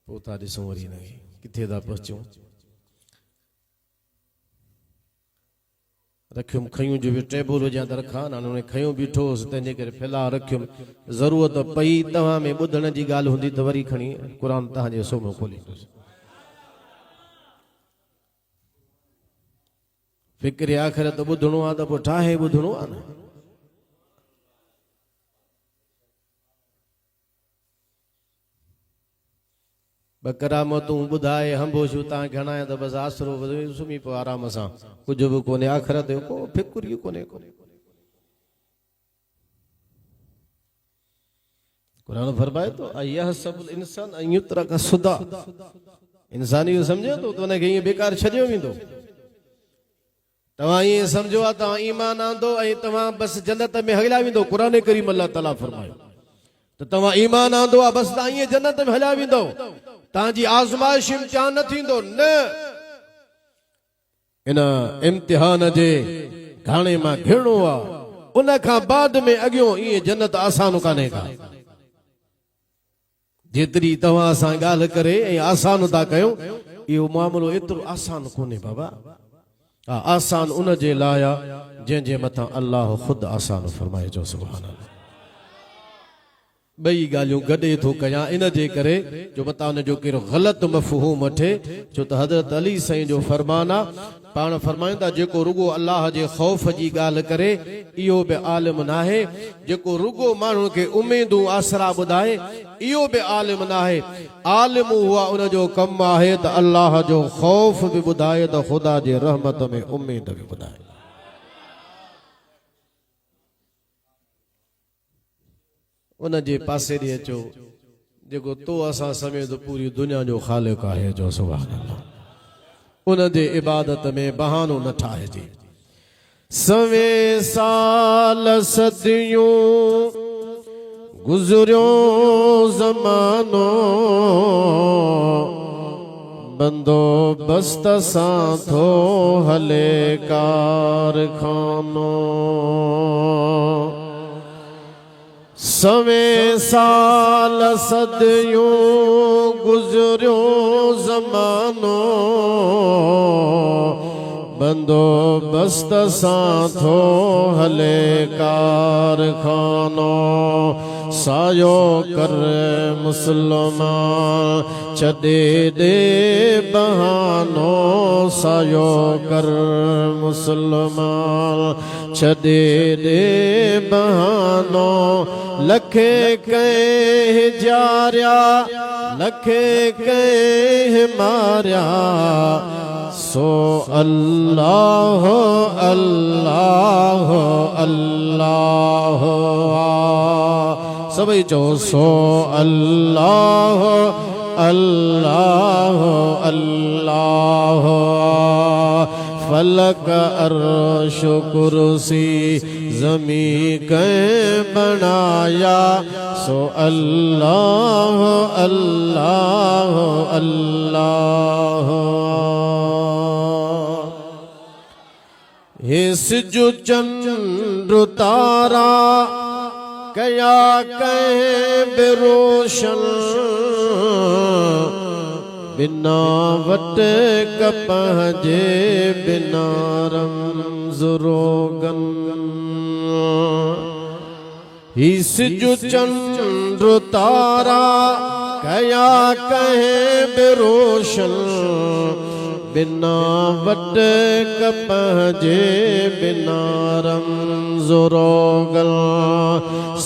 पोइ था ॾिसूं वरी हिन खे किथे था पहुचूं रखियुम खयूं जो भी टेबल हुजां त रखा न उन्हें खयूं बीठो तंहिंजे करे फैला रखियुम ज़रूरत पई तव्हां में ॿुधण जी ॻाल्हि हूंदी त वरी खणी क़ुर तव्हांजे सोम्हूं खोलींदुसि फिक्र आख़िरत ॿुधणो आहे त पोइ ठाहे ॿुधणो आहे न ॿ करामतूं ॿुधाए हंबोशूं तव्हां घणा त बसि आसरो सुम्ही पियो आराम सां कुझु बि कोन्हे आख़िरत जो को फिकुर ई कोन्हे क़ुर फरमाए थो अयहसबुल इंसान अन युतरक सुदा इंसान इहो सम्झे थो त हुनखे ईअं बेकार छॾियो वेंदो तव्हां ईअं सम्झो आहे तव्हां ईमान आंदो ऐं तव्हां बसि जन्नत में हलिया वेंदो क़ुर करीम अल्लाह ताला फरमायो त तव्हां ईमान आंदो आहे बसि तव्हां ईअं जन्नत में हलिया वेंदो तव्हांजी आज़माइश इम्तिहान न थींदो न इन इम्तिहान जे घाणे मां घिरणो आहे उन खां बाद में अॻियों ईअं जन्नत आसान कान्हे का जेतिरी तव्हां सां ॻाल्हि करे ऐं आसान था कयूं इहो मामिलो एतिरो आसान कोन्हे बाबा हा आसान उन जे लाइ जंहिंजे मथां अल्लाह ख़ुदि आसान फरमाए जो सुभान अल्लाह ॿई ॻाल्हियूं गॾे थो कयां इन जे करे जो मथां उन जो कहिड़ो ग़लति मफ़हूम वठे छो त हज़रत अली साईं जो फरमान आहे पाण फरमाईंदा जेको रुगो अल्लाह जे ख़ौफ़ जी ॻाल्हि करे इहो बि आलिम नाहे जेको रुगो माण्हुनि खे उमेदूं आसरा ॿुधाए इहो बि आलिम नाहे आलिम हुआ उन जो कमु आहे त अल्लाह जो ख़ौफ़ बि ॿुधाए त ख़ुदा जे रहमत में उमेद बि ॿुधाए उन जे पासे ॾे अचो जेको तो असां समेत पूरी दुनिया जो ख़ालिक़ आहे जो सुभान अल्लाह उन जे इबादत में बहानो न ठाहिजे सवे साल सदियूं गुज़रियो ज़मानो बंदोबस्त सां थो हले कारखानो सवे साल सदियूं गुज़रियो ज़मानो बंदोबस्त सां थो हले कारखानो सायो कर मुसलमान छॾे दे बहानो सायो कर मुसलमान छॾे दे बहानो लखे कंहिं जारिया लखे कंहिं मारिया सो अल्लाह अल्लाह अल्लाह सभई चओ सो अल्लाह अल्लाह अल्लाह फलक अर्श कुर्सी ज़मी कंहिं बनाया सो अल्लाह अल्लाह अल्लाह हे सिजु चंद्र तारा कया कंहिं बि रोशन बिना वट कपह जे बिना रमज़ रोगन ही सिजु चंद्र तारा कया कंहिं बि रोशन बिना वट कपह जे बिना रमज़ रोगन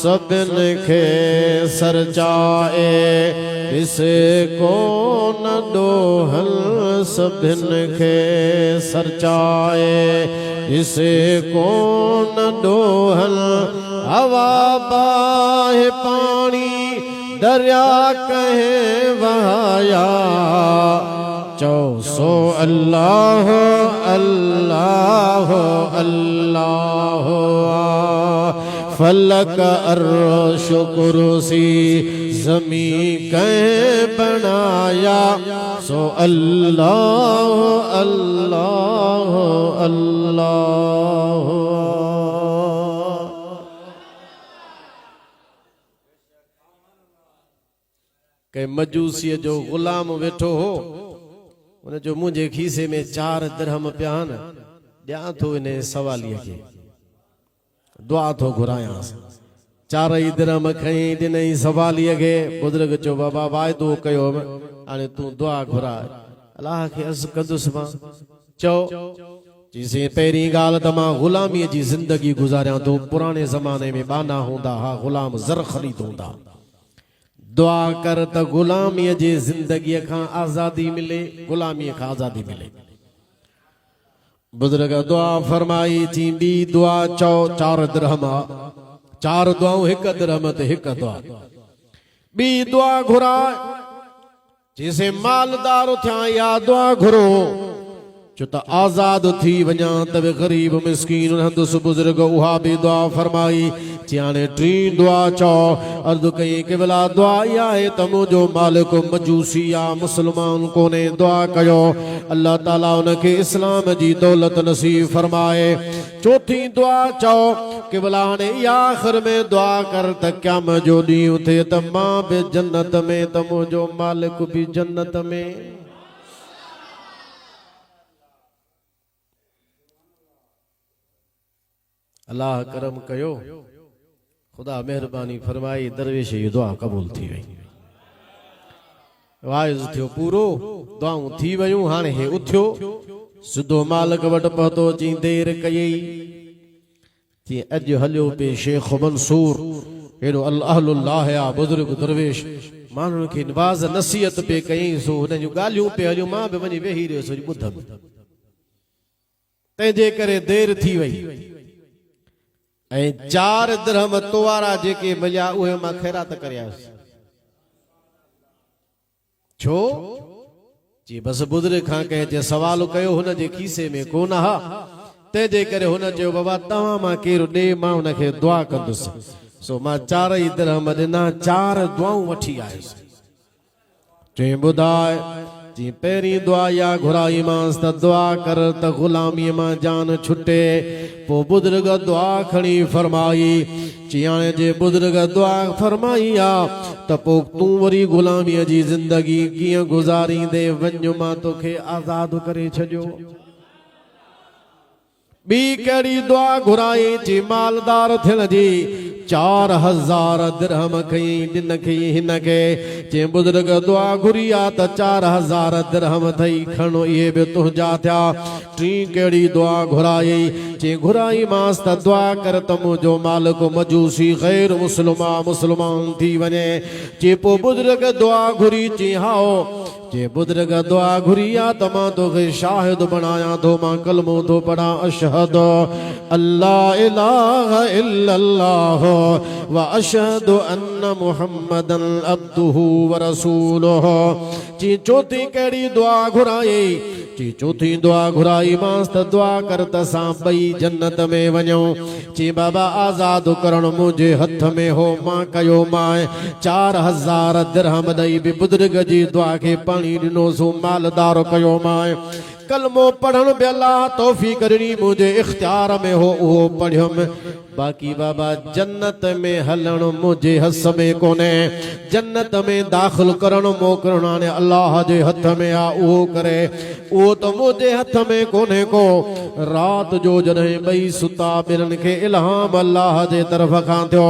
सभिनि खे सरचाए ॾिसे कोन ॾोहल सभिनि खे सरचाए ॾिसे कोन ॾोहल हवा बाहि पाणी दरिया कंहिं वहाया चओ सो अल्लाह अल्लाह अल्लाह फलक अर्श कुर्सी ज़मी कंहिं बनाया सो अल्लाह अल्लाह अल्लाह के मजूसीअ जो ग़ुलाम वेठो हो उन जो मुंहिंजे खीसे में 4 दिरहम पिया आहिनि ॾियां थो इन सवालीअ खे दुआ थो घुरायांस 4 दिरहम खई ॾिनई सवालीअ खे बुज़ुर्ग चयो बाबा वाइदो कयो हाणे तूं दुआ घुराए अलाह खे अर्ज़ कंदुसि मां चओ चईसीं पहिरीं ॻाल्हि त मां ग़ुलामीअ जी ज़िंदगी गुज़ारियां थो पुराणे ज़माने में बाना हूंदा हा ग़ुलाम ज़र ख़रीद हूंदा दुआ कर त ग़ुलामीअ जी ज़िंदगीअ खां आज़ादी मिले ग़ुलामीअ खां आज़ादी मिले बुज़ुर्ग दुआ फरमाई थी ॿी दुआ चओ 4 दिरहम 4 दुआऊं 1 दिरहम ते 1 दुआ ॿी दुआ घुराए जैसे मालदार थिया या दुआ घुरो जो त आज़ाद थी वञा त गरीब मिस्कीन हंदुस बुज़ुर्ग उहा भी दुआ फरमाई हाणे 3 दुआ चओ अर्ज़ कई कि भला दुआ इहा आहे त मुंहिंजो मालिक मजूसी या मुस्लमान कोने दुआ कयो अल्लाह ताला उनखे इस्लाम जी दौलत नसीब फरमाए चौथी दुआ चओ कि भला हाणे इहा आख़िर में दुआ कर त क़यामत जो ॾींहुं थिए त मां बि जन्नत में त मुंहिंजो मालिक बि जन्नत में अल्लाह करम कयो खुदा मेहरबानी फरमाई दरवेश जी दुआ कबूल थी वई वाइज थियो पूरो दुआऊं थी वयूं हाणे हे उथियो सिधो मालिक वटि पहुतो जी देर कई जी अॼु हलियो पे शेख मंसूर हेॾो अल्लाह या बुज़ुर्ग दरवेश माण्हुनि खे नवाज़ नसीहत पे कई सो हुन जूं ॻाल्हियूं पे हलियूं मां बि वञी वेही रहियुसि ॿुधमि तंहिंजे करे देर थी वई 4 दिरहम तोवारा जेके मिलिया उहे मां ख़ैरात करियासि छो जी बस बुज़ुर्ग खां कंहिं सवाल कयो हुन जे खीसे में कोन हा तंहिंजे करे हुन चयो बाबा तव्हां मां केरु ॾे मां हुनखे दुआ कंदुसि सो मां 4 दिरहम ॾिना 4 दुआऊं वठी आयुसि चई ॿुधाए जी पहिरीं दुआ या घुराई मांस त दुआ कर त ग़ुलामीअ मां जान छुटे पोइ बुज़ुर्ग दुआ खणी फरमाई जी हाणे जे बुज़ुर्ग दुआ फरमाई आहे त पोइ तूं वरी ग़ुलामीअ जी ज़िंदगी कीअं गुज़ारींदे वञ मां तोखे आज़ाद करे छॾियो ॿी कहिड़ी दुआ घुराई जी मालदार थियण जी 4000 दिरहम खई ॾिन खे हिन खे जे बुज़ुर्ग दुआ घुरी आहे त 4000 दिरहम थई खणो इहे बि तुंहिंजा थिया 3 कहिड़ी दुआ घुराई जे घुराई मांस त दुआ कर त मुंहिंजो मालिक मजूसी गैर मुस्लमान थी वञे जे पोइ बुज़ुर्ग दुआ घुरी जी हाओ जे बुज़ुर्ग दुआ घुरी आहे त मां तोखे शाहिद बणायां थो मां कलमो थो पढ़ा अशहदु अल्ला इलाहा इल्लल्लाह व अशहदु अन्न मुहम्मदन अब्दुहु व रसूलुहु जी चौथी कहिड़ी दुआ घुराई जी चौथी दुआ घुराई मांस त दुआ कर त असां ॿई जन्नत में वञूं जी बाबा आज़ाद करण मुंहिंजे हथ में हो मां कयो मां 4000 दिरहम ॾेई बि बुज़ुर्ग जी दुआ खे पाणी ॾिनो सो मालदार कयो मां कलमो पढ़ण बि अल्लाह तौफ़ीक़ ॾिनी मुंहिंजे इख्तियार में हो उहो पढ़ियुमि बाक़ी बाबा जन्नत में हलण मुंहिंजे हस में कोन्हे जन्नत में दाख़िल करण मोकिलण हाणे अल्लाह जे हथ में आहे उहो करे उहो त मुंहिंजे हथ में कोन्हे को राति जो जॾहिं ॿई सुता ॿिन्हिनि खे इल्हाम अल्लाह जे तरफ़ खां थियो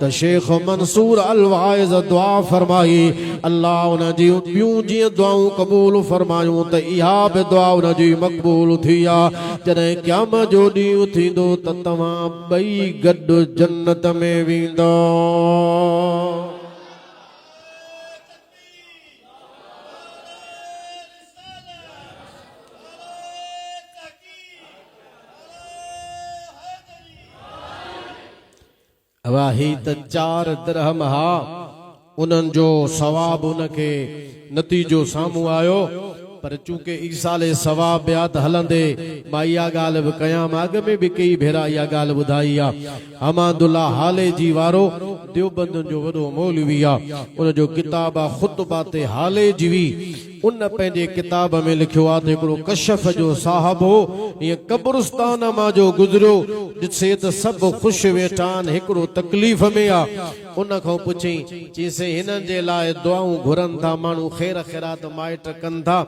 त शेख मंसूर अलवाइज़ दुआ फरमाई अल्लाह उन जी ॿियूं जीअं दुआऊं क़बूल फरमायूं त इहा बि दुआ उन जी मक़बूल थी आहे जॾहिं क़यामत जो ॾींहुं थींदो त तव्हां ॿई गॾु जन्नत में वेंदो वाही त 4 दिरहम हा उन्हनि जो सवाब उनखे नतीजो साम्हूं आयो पर चूंकि ईसाले सवाब बियात हलंदे मां इहा ॻाल्हि बि कयां मां अॻ में बि कई भेरा इहा ॻाल्हि ॿुधाई आहे हमादुल्ला हाले जी वारो देवबंद जो वॾो मौलवी आहे उन जो किताब आहे ख़ुतबात हाले जी हुई उन पंहिंजे किताब में लिखियो आहे त हिकिड़ो कशफ जो साहब हो ईअं कब्रिस्तान मां जो गुज़रियो ॾिसे त सभु ख़ुशि वेठा आहिनि हिकिड़ो तकलीफ़ में आहे उन खां पुछई चईसे हिननि जे लाइ दुआऊं घुरनि था माण्हू ख़ैर ख़ैरात माइट कनि था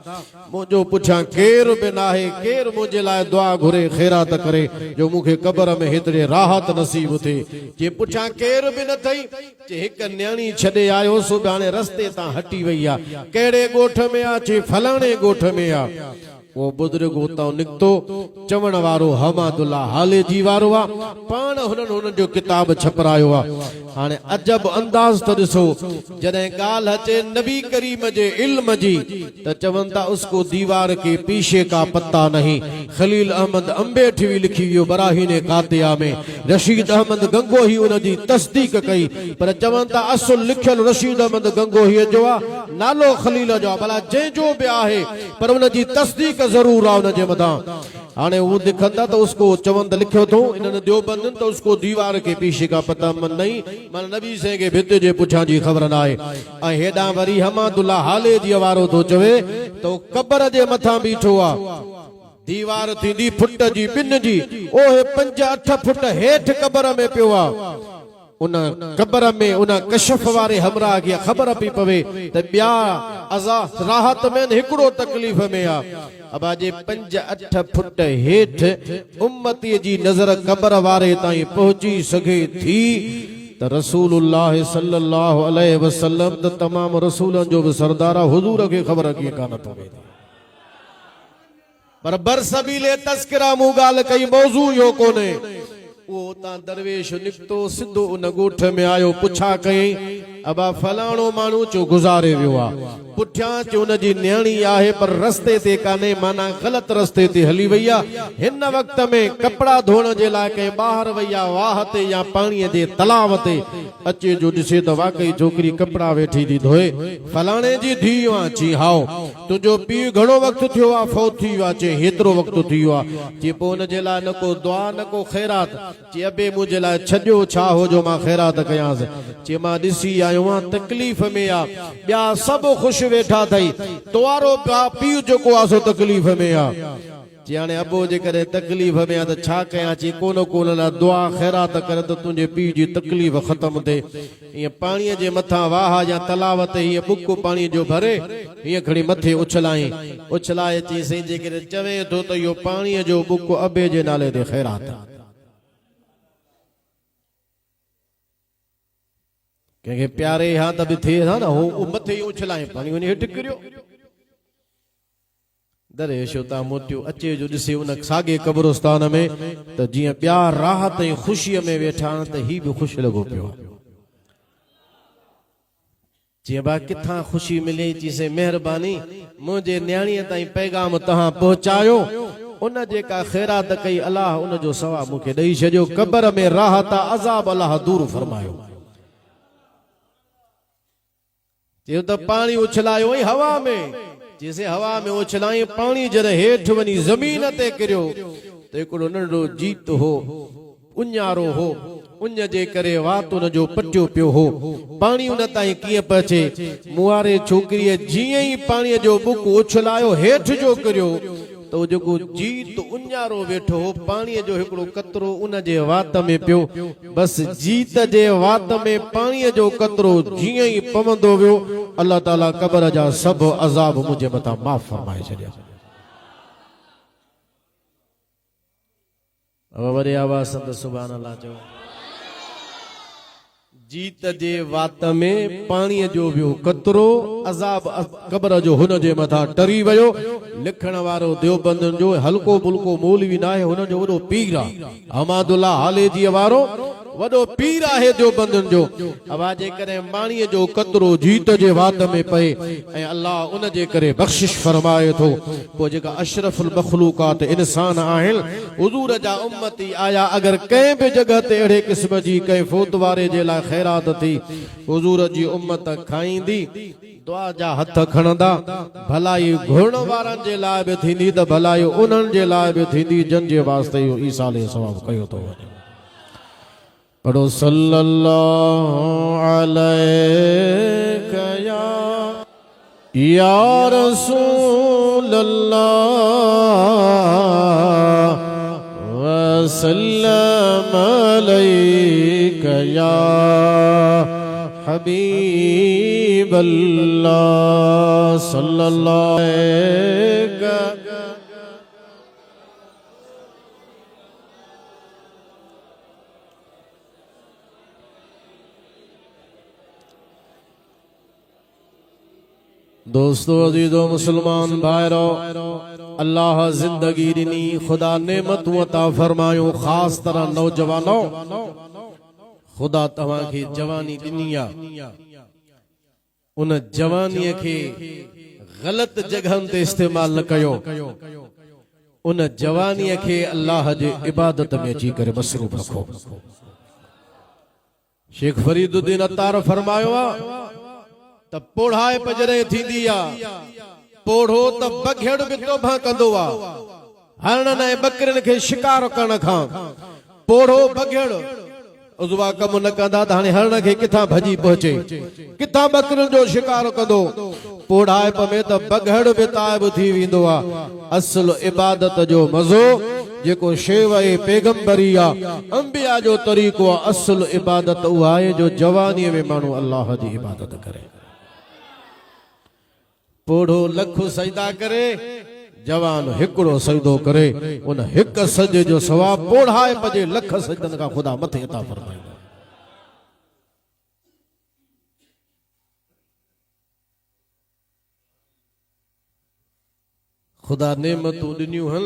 मुंहिंजो पुछां केरु बि नाहे केरु मुंहिंजे लाइ दुआ घुरे ख़ैरात करे जो मूंखे क़बर में हेतिरे राहत नसीब थिए जे पुछां केरु बि न अथई जे हिकु न्याणी छॾे आयो सुभाणे रस्ते तां हटी वई आहे कहिड़े ॻोठ में आहे जे फलाणे ॻोठ में आहे वो बुजुर्ग उतां निकितो चवण वारो हमादुल्ला हाले जी वारो आहे पाण हुननि जो किताब छपरायो आहे हाणे अजब अंदाज़ तो ॾिसो जॾहिं ॻाल्हि अचे नबी करीम जे इल्म जी त चवनि था उसको दीवार के पीछे का पत्ता नहीं खलील अहमद अंबेठी लिखी वियो बराहीने कातिया में रशीद अहमद गंगोही उन जी तस्दीक कई पर चवनि था असुल लिखियल रशीद अहमद गंगोही जो आहे नालो खलील जो आहे भला जंहिंजो बि आहे पर उन जी तस्दीक जरूर आहे उन जे मथां हाणे वो दिखंदा तो उसको चवंद लिखियो तो इन्होंने देवबंदन तो उसको दीवार के पीछे का पता मन नहीं मन नबी से के भित जे पुछा जी खबर ना है हेडा वरी हमादुल्ला हाले जी वारो तो चवे तो कब्र जे मथा बीठो आ दीवार थींदी फुट जी बिन जी ओहे 5-8 फुट हेठ कब्र में पियो आ उन कब्र में उन कशफ वारे हमरा की खबर पई पवे त बिया अज़ा राहत में हिकड़ो तकलीफ में आ अब जे 5-8 फुट हेठ उम्मती जी नजर कब्र वारे ताई पहुंची सके थी त रसूलुल्लाह सल्लल्लाहु अलैहि वसल्लम त तमाम रसूलन जो भी सरदार हुजूर के खबर की कान पवे पर बरसबीले तस्करा मु गाल कई मौजू यो कोने वो ता दरवेश निकतो सिद्धो उन गोठ में आयो पुछा कई अबा फलाणो मानू चो गुजारे वियो आ पुठिया चो उन जी न्याणी आहे पर रस्ते ते काने माना गलत रस्ते ते हली वई आ हिन वक्त में कपड़ा धोण जे लाइ के बाहर वई आ वाह ते या पानी जे तलाव ते अचे जो दिसे त वाकई छोकरी कपड़ा वेठी दी धोए फलाणे जी धीउ आ जी हाओ तुजो पी घणो वक्त थियो आ फौत थी वा चे हेतरो वक्त थियो आ जे पो उन जे लाइ न को दुआ न को खैरात जे अबे मुझे लाइ छॾियो छा हो जो मां खैरात कयांस जे मां ॾिसी आयो आ तकलीफ़ में आ ॿिया सभु ख़ुशि वेठा थई तोवारो पीउ जेको आहे सो तकलीफ़ में आ जे हाणे अबो जे करे तकलीफ़ में आ त छा कयां ची कोन कोन लाइ दुआ खैरात करे त तुंहिंजे पीउ जी तकलीफ़ ख़त्म थिए ईअं पाणीअ जे मथां वाह या तलाव ते हीअं बुक पाणीअ जो भरे हीअं खणी मथे उछलाए चईं जे करे चवे थो त इहो पाणीअ जो बुक अबे जे नाले ते खैरात कंहिंखे प्यारे हा त बि थिए हा न हो मथे ई उछलाए पाणी वञी हेठि किरियो दरेश उतां मोटियो अचे जो ॾिसे उन साॻे कब्रस्तान में त जीअं ॿिया राहत ऐं ख़ुशीअ में वेठा त ही बि ख़ुशि लॻो पियो जीअं बा किथां ख़ुशी मिले चईसे महिरबानी मुंहिंजे न्याणीअ ताईं पैगाम तव्हां पहुचायो उन जेका खैरात कई अलाह उन जो सवाब मूंखे ॾेई छॾियो कब्र में राहत अज़ाब अलाह दूर फरमायो चयो त पाणी उछलायो ऐं हवा में जैसे हवा में उछलाई पानी जॾहिं हेठि वञी ज़मीन ते किरियो त हिकिड़ो नंढो जीत हो उञारो हो उन जे करे वात उन जो पटियो पियो हो पाणी उन ताईं कीअं पहुचे मुआरे छोकिरीअ जीअं ई पाणीअ जो बुक उछलायो हेठि जो किरियो तो जेको जीत उञारो वेठो हो पाणीअ जो हिकिड़ो कतरो उन जे वात में पियो बस जीत जे वात में पाणीअ जो कतरो जीअं ई पवंदो वियो अल्लाह ताला कब्र जा सभु अज़ाब मुंहिंजे मथां माफ़ फरमाए छॾिया वॾे आवाज़ सां सुभान अल्लाह चओ जीत जे वात में पाणीअ जो वियो कतरो अज़ाब कब्र जो हुन जे मथां टरी वियो लिखण वारो देवबंदन जो हल्को फुल्को मौलवी न आहे हुन जो वॾो पीर आहे हमादुल्ला हाले जी वारो वॾो पीर आहे देवबंदन जो अबा जे करे पाणीअ जो कतरो जीत जे वात में पए ऐं अल्लाह उन जे करे बख़्शिश फरमाए थो पोइ जेका अशरफुल मखलूकात इंसान आहिनि हुज़ूर जा उम्मती आया अगर कंहिं बि जगह ते अहिड़े क़िस्म जी कंहिं फोत वारे जे लाइ खैरात थी हुज़ूर जी उम्मत खाईंदी दुआ जा हथ खणंदा भलाई घुरण वारनि जे लाइ बि थींदी त भलाई उन्हनि जे लाइ बि थींदी जन जे वास्ते इहो ईसाले सवाब कयो थो वञे पढ़ो सल्लल्लाहु अलैहि या रसूल अल्लाह वसल्लम अलैका या हबीब अल्लाह सल्लल्लाहु अलैहि। दोस्तों अजीजों मुसलमान भाइरो, अल्लाह जिंदगी दिनी, खुदा नेमत अता फरमायो। खास तरह नौजवानों, खुदा तव्हां खे जवानी दिनी आ, उन जवानी के गलत जगहन ते इस्तेमाल न कयो। उन जवानी के अल्लाह जे इबादत में अची करे मसरूफ रखो। शेख फरीदुद्दीन अत्तार फरमायो त पोढ़ाए पजरे थींदी आ, पोढ़ो त बघेड़ बि तोबा कंदो आ। हरणन ऐं बकरिन खे शिकार करण खां पोढ़ो बघेड़ उज़वा कम न कंदा त हाणे हरण खे किथां भजी पहुचे, किथां बकरिन जो शिकार कंदो। पोढ़ाइप में त बघेड़ बि ताइब थी वेंदो आ। असल इबादत जो मज़ो जेको शेवए पैगंबरी आ, अंबिया जो तरीक़ो आ। असल इबादत उहा आहे जो जवानी में माण्हू अल्लाह जी इबादत करे। पोढ़ो लख सजदा करे, जवान हिकड़ो सजदो करे। उन हिक सजदे जो सवाब पोढ़ाए पजे लख सजदन का खुदा मथे अता फरमाईंदो। खुदा नेमतूं ॾिनियूं हन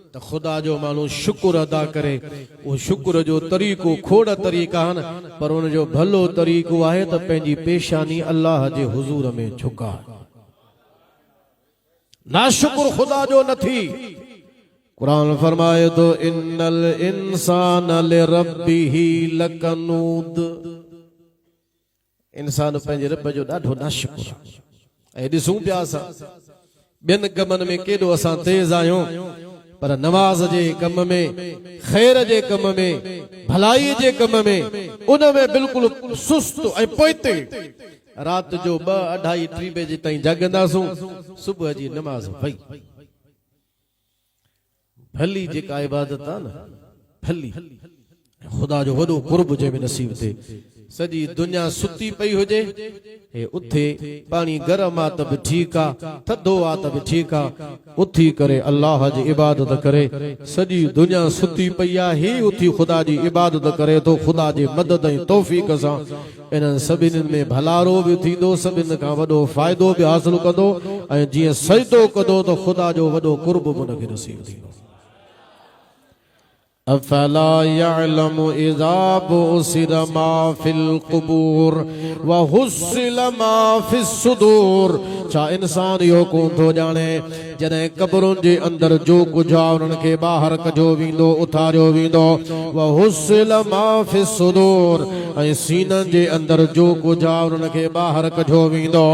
त खुदा जो माण्हू शुक्र अदा करे। वो शुक्र जो तरीक़ो खोड़ तरीक़ा हन, पर उन जो भलो तरीक़ो आहे त पंहिंजी पेशानी अल्लाह जे हुज़ूर में झुका। ना शुक्र खुदा जो नथी। कुरान फरमाए तो इन्नल इंसान लिरब्बिही लकनूद। इंसान पंहिंजे रब जो ॾाढो नाशुक्र आहे। ऐं ॾिसूं पिया असां ॿियनि कमनि में केॾो असां तेज़ आहियूं, पर नमाज जे कम में, खैर जे कम में, भलाई जे कम में, उन में बिल्कुलु सुस्त ऐं पोइते। रात जो 2, 2:30, 3 बजे ताईं जागंदासूं, सुबह जी नमाज भई भली जेका इबादत आहे न, भली खुदा जो वॾो कुर्ब जंहिंमें नसीब थे। सॼी दुनिया सुती पई हुजे, हे उथे पानी गरम आ त बि ठीकु आ, थधो आ त बि ठीकु आ, उथी करे अल्लाह जी इबादत करे। सॼी दुनिया सुती पई आ, हे उथी खुदा जी इबादत करे तो खुदा जी मदद ऐं तौफीक सां इन्हनि सभिनी में भलारो बि थींदो, सभिनी खां वॾो फ़ाइदो बि हासिल कंदो। ऐं जीअं सजदो कंदो त खुदा जो वॾो कुर्ब बि उनखे नसीब थींदो। अफला यअलमु इज़ा बुसिर मा फिल क़ुबूर व हुस्सिल मा फिस सुदूर। छा इंसान यो कोन थो ॼाणे जॾहिं क़बरुनि जे अंदर जो कुझु आहे उन्हनि खे ॿाहिरि कढियो वेंदो, उथारियो वेंदो। व हुस्सिल मा फिस सुदूर, ऐं सीननि जे अंदर जो कुझु आहे उन्हनि खे ॿाहिरि कढियो वेंदो।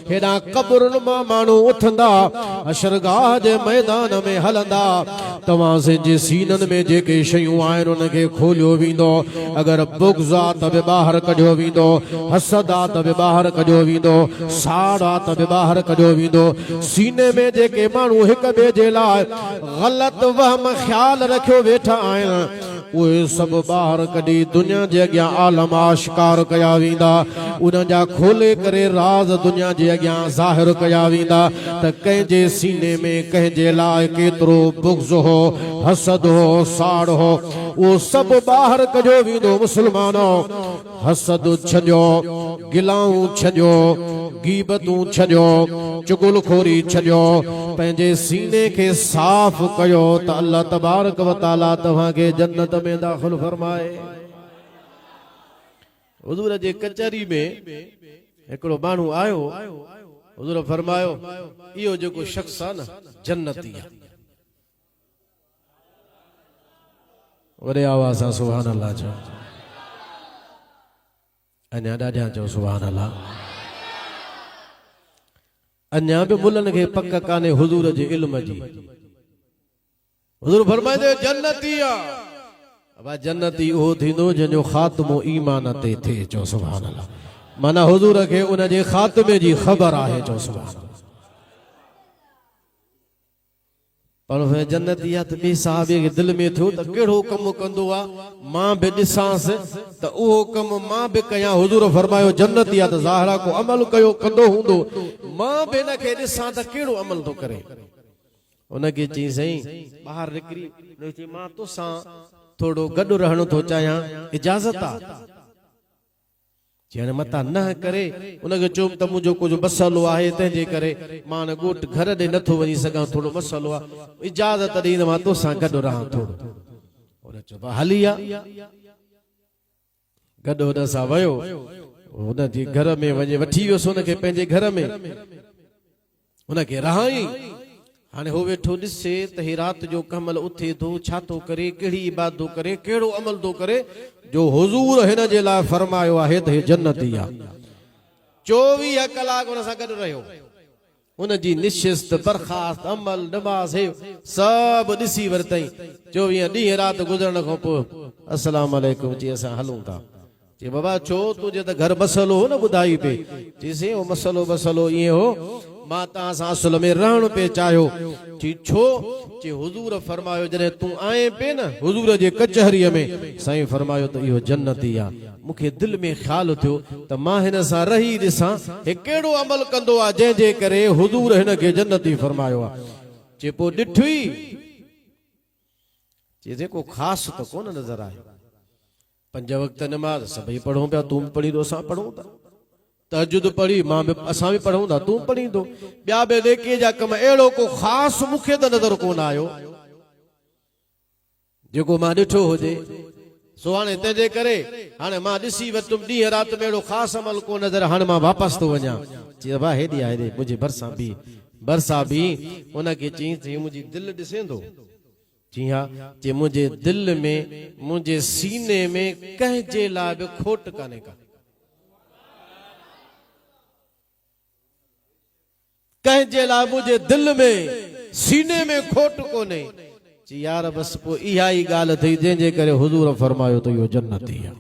हेॾा क़बरुनि मां माण्हू उथंदा, हशरगाह जे मैदान में हलंदा, तव्हां जे सीननि में जेके शयूं आहिनि उनखे खोलियो वेंदो। अगरि बुग़्ज़ आ त बि ॿाहिरि कढियो वेंदो, हसद आ त बि ॿाहिरि कढियो वेंदो, साड़ आ त बि ॿाहिरि कढियो वेंदो। सीने में जेके माण्हू हिक ॿिए जे लाइ ग़लति वहम ख़्याल रखियो वेठा आहिनि, उहे सभु ॿाहिरि कढी दुनिया जे अॻियां आलम आश्कार कया वेंदा। उन जा खोले करे राज़ दुनिया जे अॻियां ज़ाहिर कया वेंदा त कंहिंजे सीने में कंहिंजे लाइ केतिरो बुग़्ज़ हो, हसद हो, साड़ हो, वो सभु ॿाहिरि कढियो वेंदो। मुसलमानो, हसद छॾियो, गिलाऊं छॾियो, गीबतूं छॾियो, चुगलखोरी छॾियो, पंहिंजे सीने खे साफ़ कयो त अल्लाह तबारक व तआला तव्हांखे जन्नत में दाख़िल फरमाए। हुज़ूर जे कचहरी में हिकिड़ो माण्हू आयो, हुज़ूर फरमायो इहो जेको शख़्स आहे न जन्नती आहे। वॾे आवाज़ सां सुभान अल्लाह चओ, अञा ॾाढा चओ सुभान अल्लाह। अञा बि मुल्हनि खे पक कान्हे हुज़ूर जे इल्म जी। हुज़ूर फरमाईंदे जन्नती आहे। अब जन्नती उहो थींदो जंहिंजो ख़ात्मो ईमान ते थिए। चओ सुभान अल्लाह। माना हुज़ूर खे उन जे ख़ात्मे जी ख़बर आहे। चओ सुभान अल्लाह। पर वे जन्नती आ त बे साहबे के दिल में थियो त केड़ो कम कंदो आ मां बे दिसांस त उहो कम मां बे कया हुजूर फरमायो जन्नती आ त ज़ाहरा को अमल कयो कंदो हुंदो मां बे न के दिसां त केड़ो अमल तो करे उनके चई सही बाहर निकरी ने चई मां तोसां थोड़ो गड रहणो तो चाया इजाजत आ जन मता न करे उनके चोम त मुजो कुछ मसलो आहे तंजे करे मां न गोट घर दे नथो वनी सगा थोड़ो मसलो आ इजाजत दीन मां तो सा गड रहा थोड़ो उन चो हलिया गड उन सा वयो उन जी घर में वने वठी वियो सोन के पंजे घर में उनके रहाई हाने हो वेठो दिसे त ही रात जो कमल उथे तो छा तो करे केड़ी इबादत करे केड़ो अमल तो करे जो हुजूर हिन जे ला फरमायो आहे त जन्नती आ 24 कलाक उन सा गड रहियो उन जी निशिस्त बरखास्त अमल नमाज है सब दिसी वरतई 24 डी रात गुजरण को पो अस्सलाम वालेकुम जी असा हलूं ता जे बाबा छो तुझे त घर मसलो हो न बुधाई पे जिसे ओ मसलो ये हो माता सा असल में रहण पे चाहो जी छो जे हुजूर फरमायो जने तू आए पे न हुजूर जे कचहरी में साईं फरमायो तो यो जन्नती आ मुखे दिल में ख्याल थियो त मां हिन सा रही दिसा हे केड़ो अमल कंदो आ जे जे करे हुजूर हिन के जन्नती फरमायो आ जे पो डिठुई जे को खास तो कोन नजर आयो 5 वक्त नमाज सभई पढ़ो पिया तू पढ़ी दो सा पढ़ो ता तहज्जुद पढ़ी मां भी असा भी पढ़ूं था तू पढ़ी दो ब्या बे लेके जा कम एड़ो को खास मुखे त नजर कोन आयो जेको मां डिठो होजे सो हाने तेजे करे हाने मां दिसी वतुम डी रात में एड़ो खास अमल को नजर हाने मां वापस तो वजा जे बा हेडी आए दे मुझे बरसा भी उनके चई थी मुझी दिल दिसेंदो जी हां जे मुझे दिल में मुझे सीने में कह जे ला बे खोट काने का कह जे ला मुझे दिल में सीने में खोट को नहीं जी यार बस पो इहा ही गाल थई जे करे हुजूर फरमायो तो यो जन्नती है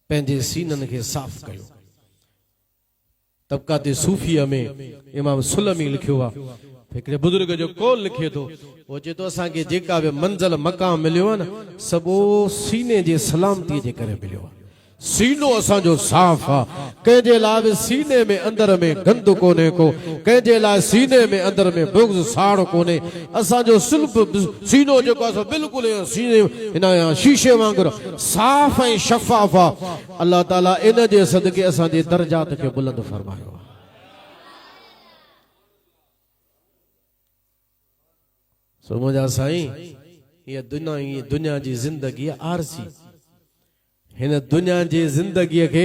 पंहिंजे सीनन के साफ कयो तबकाते सूफीअ में इमाम सुलमी लिखियो आ हिकड़े बुजुर्ग जो कौल लिखे तो वो जे तो असा के जेका बे मंजिल मकाम मिलियो न सबो सीने जे सलामती जे करे मिलियो सीनो असा जो साफ आ के जे ला सीने में अंदर में गंद कोने को के जे ला सीने में अंदर में बुग़्ज़ साड़ कोने असा जो सीनो जो को बिल्कुल सीने इना शीशे वांगर साफ है शफाफ आ अल्लाह ताला इन जे सदके असा जे दर्जात के बुलंद फरमायो समझा साईं ये दुनिया जी जिंदगी आरसी हिन दुनिया जी जिंदगी के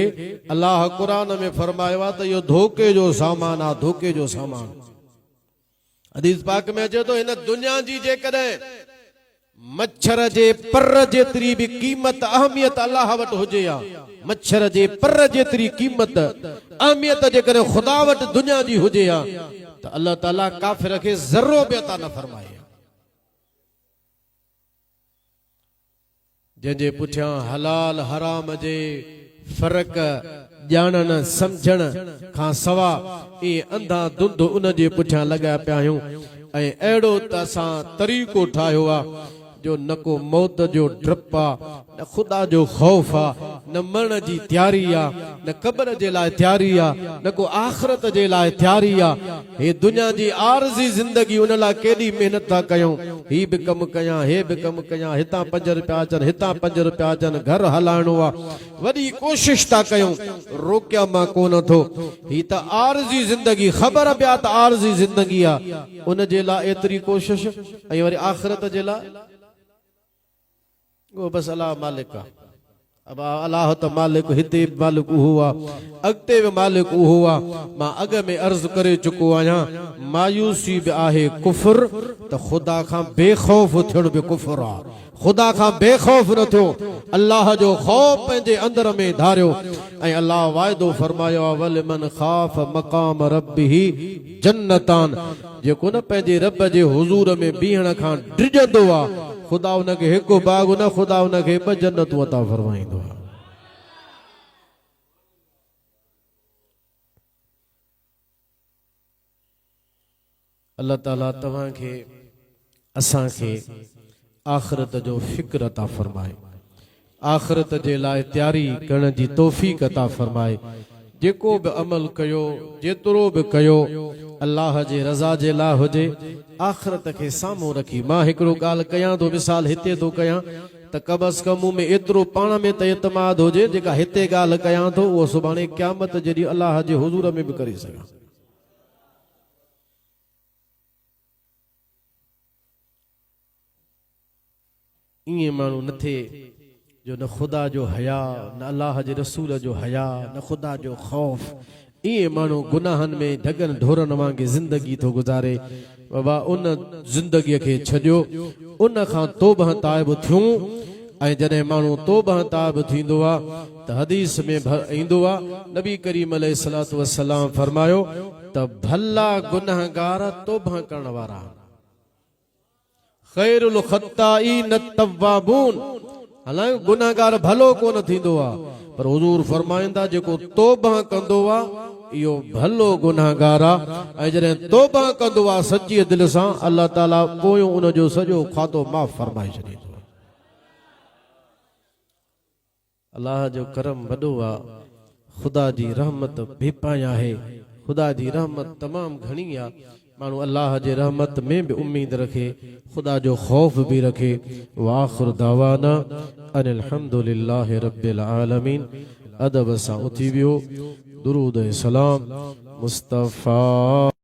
अल्लाह कुरान में फरमायो आ त यो धोखे जो सामान आ धोखे जो सामान हदीस पाक में अचे तो हिन दुनिया जी जे कदे मच्छर जे पर जेतरी भी कीमत अहमियत अल्लाह वट हुजे आ मच्छर जे पर जेतरी कीमत अहमियत जे करे खुदा वट दुनिया जी हुजे आ त अल्लाह ताला काफिर के ज़र्रो भी अता न फरमाए जे पुठिया हलाल हराम जे फर्क जानन समझण खां सवा ए अंधा दुंध उन जे पुठिया लगा पिया आहियूं ऐं अहिड़ो त असां तरीक़ो ठाहियो आहे जो न को मौत जो डप आ न खुदा जो खौफ आ न मरण जी तैयारी आ न कब्र जे लाइ तैयारी आ न को आखिरत जे लाइ तैयारी आ हे दुनिया जी आरज़ी जिंदगी उन लाइ केडी मेहनत था कयूं ही भी कम कया हे भी कम कया हितां 5 रुपया अचन हितां 5 रुपया अचन घर हलाइणो आ वडी कोशिश था कयूं रोकिया मां कोन थो ही त आरज़ी जिंदगी ख़बर पिया त आरज़ी जिंदगी आ उन जे लाइ एतरी कोशिश ऐं वरी आखिरत जे लाइ वो बस अल्लाह मालिक आ अब अल्लाह तो मालिक हिते मालिक हुआ अगते भी मालिक हुआ मां अग में अर्ज करे चुको आया मायूसी भी आहे कुफर तो खुदा का बेखौफ थियण भी कुफर आ खुदा का बेखौफ न थियो अल्लाह जो खौफ पंहिंजे अंदर में धारियो ऐं अल्लाह वायदो फरमायो वल मन खाफ मकाम रब्बिही जन्नतान जेको न पंहिंजे रब जे हुजूर में बीहण खां डिजंदो आ खुदा उनके एक बाग न खुदा उनके 2 जन्नतूं अता फरमाईंदो अल्लाह ताला तव्हां खे असां खे आख़िरत जो फ़िक्र अता फरमाए, आख़िरत जे लाइ तैयारी करण जी तौफ़ीक़ अता फरमाए। जेको बि अमल कयो, जेतिरो बि कयो, अल्लाह जे रज़ा जे लाइ हुजे, आख़िरत खे साम्हूं रखी। मां हिकिड़ो ॻाल्हि कयां थो, मिसाल हिते थो कयां त कम अज़ कम मूं में एतिरो पाण में त एतमाद हुजे, जेका हिते ॻाल्हि कयां थो उहो सुभाणे क़यामत जॾहिं अल्लाह जे हुज़ूर में बि करे सघां। ईअं माण्हू न थिए जो न ख़ुदा जो हया, न अल्लाह जे रसूल जो हया, न ख़ुदा जो ख़ौफ़। ईअं माण्हू गुनाहनि में ढगनि ढोरनि वांगुरु ज़िंदगी थो गुज़ारे। बाबा उन ज़िंदगीअ खे छॾियो, उन खां तौबह ताइब थियूं। ऐं जॾहिं माण्हू तौबह ताइब थींदो आहे त हदीस में ईंदो आहे, नबी करीम अलैहिस्सलातु वस्सलाम फरमायो त भला गुनाहगार तौबह करण वारा, खैरुल ख़त्ताईन तव्वाबून। हालांकि गुनाहगार भलो कोन थींदो आहे, पर हुज़ूर फरमाईंदा जेको तौबह कंदो आहे इहो भलो गुनाहगार आहे। ऐं जॾहिं तौबह कंदो आहे सची दिलि सां, अल्लाह ताला पोयों उनजो सॼो खातो माफ़ फरमाए छॾींदो। अल्लाह जो करम वॾो आहे, ख़ुदा जी रहमत बेपाई आहे, ख़ुदा जी रहमत तमामु घणी आहे। माण्हू अल्लाह जे रहमत में बि उम्मीद रखे, ख़ुदा जो ख़ौफ़ बि रखे। वाखिर दावाना अनिल हम्दुलिल्लाहि रब्बिल आलमीन। अदब सां उथी वियो, दुरूद ऐं सलाम मुस्तफ़ा।